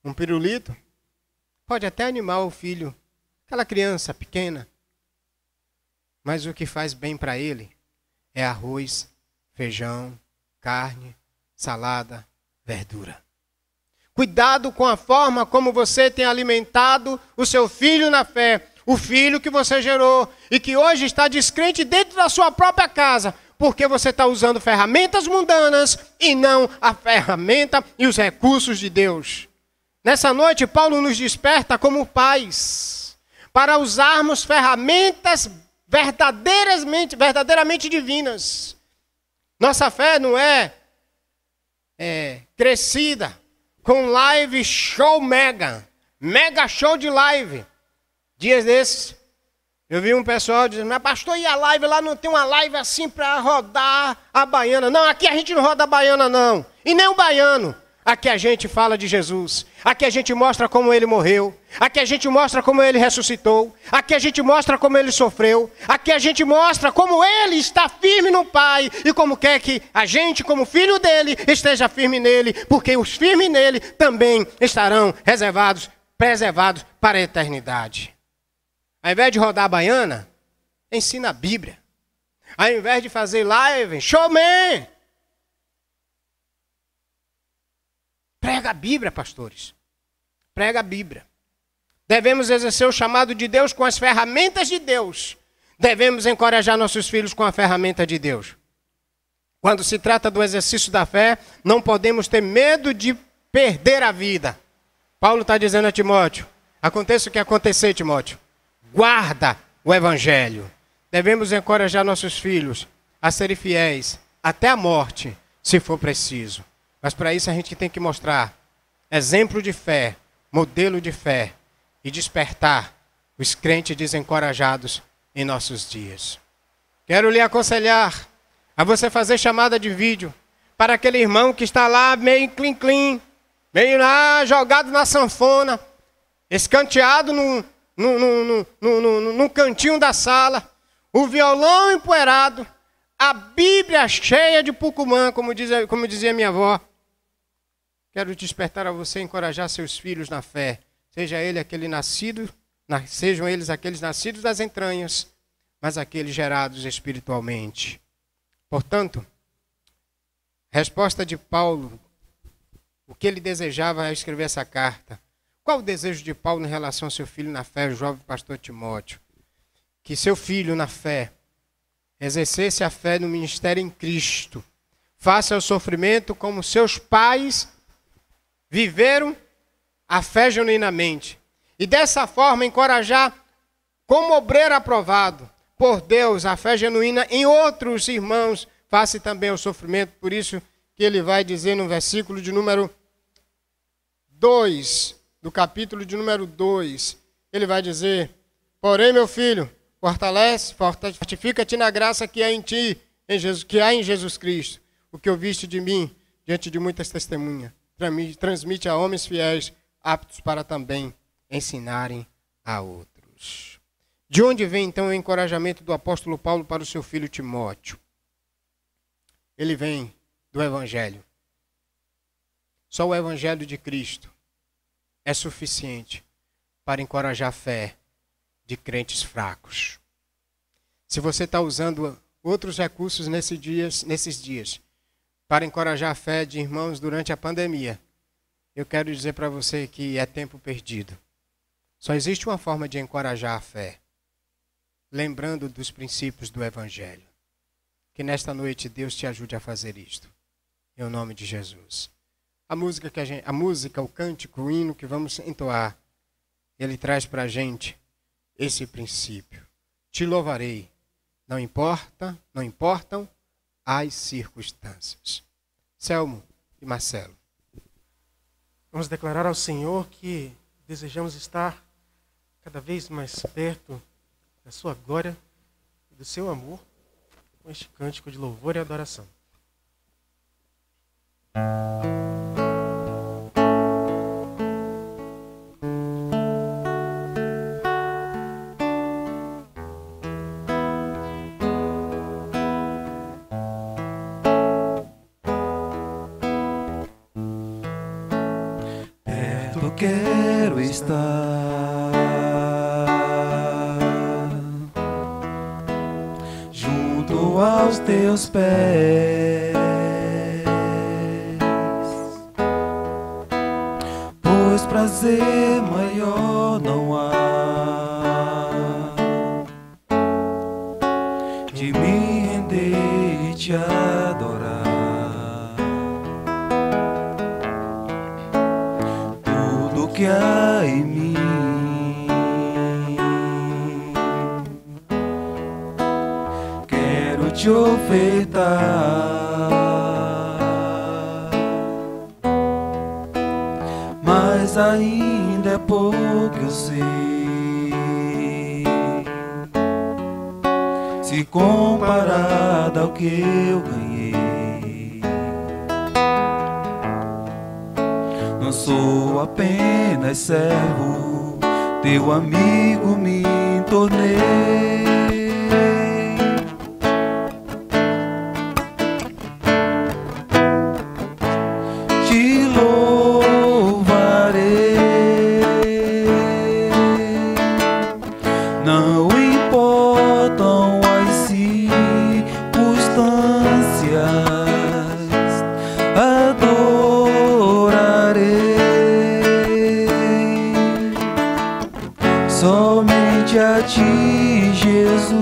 Um pirulito pode até animar o filho, aquela criança pequena. Mas o que faz bem para ele é arroz, feijão, carne, salada, verdura. Cuidado com a forma como você tem alimentado o seu filho na fé. O filho que você gerou e que hoje está descrente dentro da sua própria casa. Porque você está usando ferramentas mundanas e não a ferramenta e os recursos de Deus. Nessa noite, Paulo nos desperta como pais para usarmos ferramentas verdadeiramente divinas. Nossa fé não é crescida com live show mega show de live. Dias desses, eu vi um pessoal dizendo: mas pastor, e a live lá não tem uma live assim para rodar a baiana? Não, aqui a gente não roda a baiana não, e nem o baiano. Aqui a gente fala de Jesus, aqui a gente mostra como ele morreu, aqui a gente mostra como ele ressuscitou, aqui a gente mostra como ele sofreu, aqui a gente mostra como ele está firme no Pai e como quer que a gente, como filho dele, esteja firme nele, porque os firmes nele também estarão preservados para a eternidade. Ao invés de rodar a baiana, ensina a Bíblia. Ao invés de fazer live, showman, prega a Bíblia, pastores. Prega a Bíblia. Devemos exercer o chamado de Deus com as ferramentas de Deus. Devemos encorajar nossos filhos com a ferramenta de Deus. Quando se trata do exercício da fé, não podemos ter medo de perder a vida. Paulo está dizendo a Timóteo: aconteça o que acontecer, Timóteo, guarda o Evangelho. Devemos encorajar nossos filhos a serem fiéis até a morte, se for preciso. Mas para isso a gente tem que mostrar exemplo de fé, modelo de fé e despertar os crentes desencorajados em nossos dias. Quero lhe aconselhar a você fazer chamada de vídeo para aquele irmão que está lá meio clim-clim, meio lá jogado na sanfona, escanteado num cantinho da sala, o violão empoeirado, a Bíblia cheia de pucumã, como dizia minha avó. Quero despertar a você e encorajar seus filhos na fé. Sejam eles aqueles nascidos das entranhas, mas aqueles gerados espiritualmente. Portanto, resposta de Paulo, o que ele desejava ao escrever essa carta. Qual o desejo de Paulo em relação ao seu filho na fé, o jovem pastor Timóteo? Que seu filho na fé exercesse a fé no ministério em Cristo. Faça o sofrimento como seus pais viveram a fé genuinamente. E dessa forma encorajar como obreiro aprovado por Deus a fé genuína em outros irmãos. Faça também o sofrimento. Por isso que ele vai dizer no versículo de número 2, do capítulo de número 2, ele vai dizer: porém, meu filho, fortifica-te na graça que há em ti, que há em Jesus Cristo. O que ouviste de mim, diante de muitas testemunhas, transmite a homens fiéis, aptos para também ensinarem a outros. De onde vem, então, o encorajamento do apóstolo Paulo para o seu filho Timóteo? Ele vem do Evangelho. Só o Evangelho de Cristo é suficiente para encorajar a fé de crentes fracos. Se você está usando outros recursos nesses dias, para encorajar a fé de irmãos durante a pandemia, eu quero dizer para você que é tempo perdido. Só existe uma forma de encorajar a fé, lembrando dos princípios do Evangelho. Que nesta noite Deus te ajude a fazer isto. Em nome de Jesus. A música, o cântico, o hino que vamos entoar, ele traz para a gente esse princípio. Te louvarei, não importam as circunstâncias. Selmo e Marcelo. Vamos declarar ao Senhor que desejamos estar cada vez mais perto da sua glória e do seu amor com este cântico de louvor e adoração. Perto quero estar, junto aos teus pés, pois prazer maior não há de me render e te adorar. Tudo que há em mim quero te ofertar, mas ainda é pouco, eu sei. Se comparado ao que eu ganhei, não sou apenas servo, teu amigo me tornei. Te louvarei, não importam as circunstâncias, adorarei somente a ti, Jesus.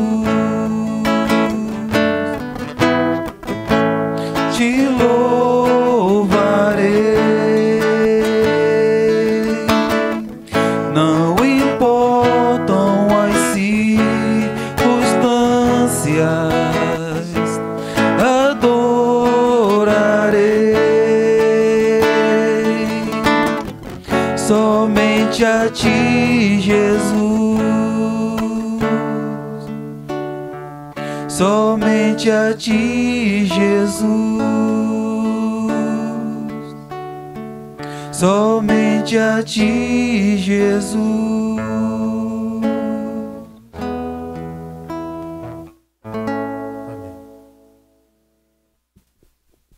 Te louvarei, não importam as circunstâncias, adorarei somente a ti, Jesus. Somente a ti, Jesus. Somente a ti, Jesus.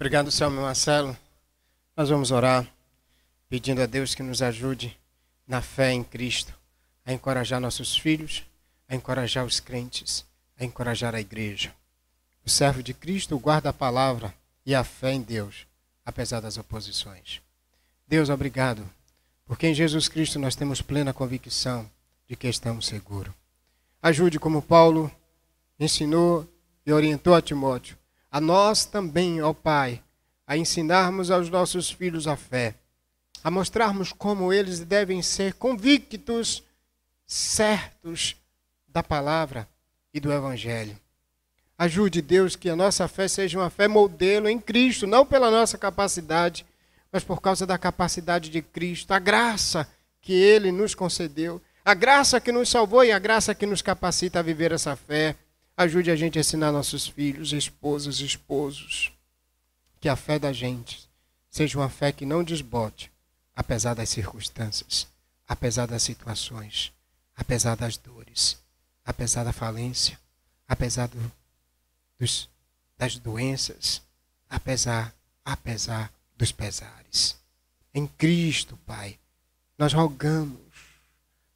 Obrigado, Selma e Marcelo. Nós vamos orar, pedindo a Deus que nos ajude na fé em Cristo, a encorajar nossos filhos, a encorajar os crentes, a encorajar a igreja. O servo de Cristo guarda a palavra e a fé em Deus, apesar das oposições. Deus, obrigado, porque em Jesus Cristo nós temos plena convicção de que estamos seguros. Ajude como Paulo ensinou e orientou a Timóteo, a nós também, ó Pai, a ensinarmos aos nossos filhos a fé, a mostrarmos como eles devem ser convictos, certos da palavra e do Evangelho. Ajude, Deus, que a nossa fé seja uma fé modelo em Cristo, não pela nossa capacidade, mas por causa da capacidade de Cristo, a graça que Ele nos concedeu, a graça que nos salvou e a graça que nos capacita a viver essa fé. Ajude a gente a ensinar nossos filhos, esposas e esposos, que a fé da gente seja uma fé que não desbote, apesar das circunstâncias, apesar das situações, apesar das dores, apesar da falência, apesar das doenças, apesar dos pesares. Em Cristo, Pai, nós rogamos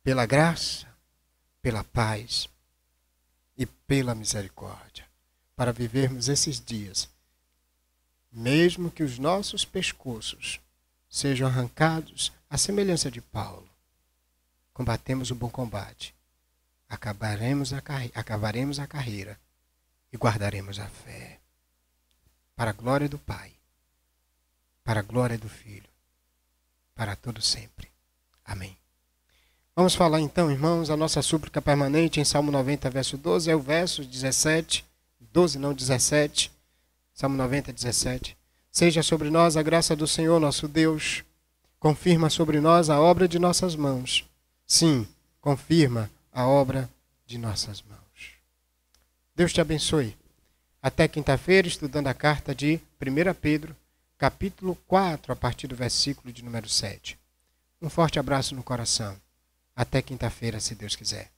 pela graça, pela paz e pela misericórdia, para vivermos esses dias, mesmo que os nossos pescoços sejam arrancados à semelhança de Paulo. Combatemos o bom combate, acabaremos a carreira e guardaremos a fé, para a glória do Pai, para a glória do Filho, para todo sempre. Amém. Vamos falar então, irmãos, a nossa súplica permanente em Salmo 90, verso 12, é o verso 17, 12 não, 17, Salmo 90, 17. Seja sobre nós a graça do Senhor nosso Deus, confirma sobre nós a obra de nossas mãos. Sim, confirma a obra de nossas mãos. Deus te abençoe. Até quinta-feira, estudando a carta de 1 Pedro, capítulo 4, a partir do versículo de número 7. Um forte abraço no coração. Até quinta-feira, se Deus quiser.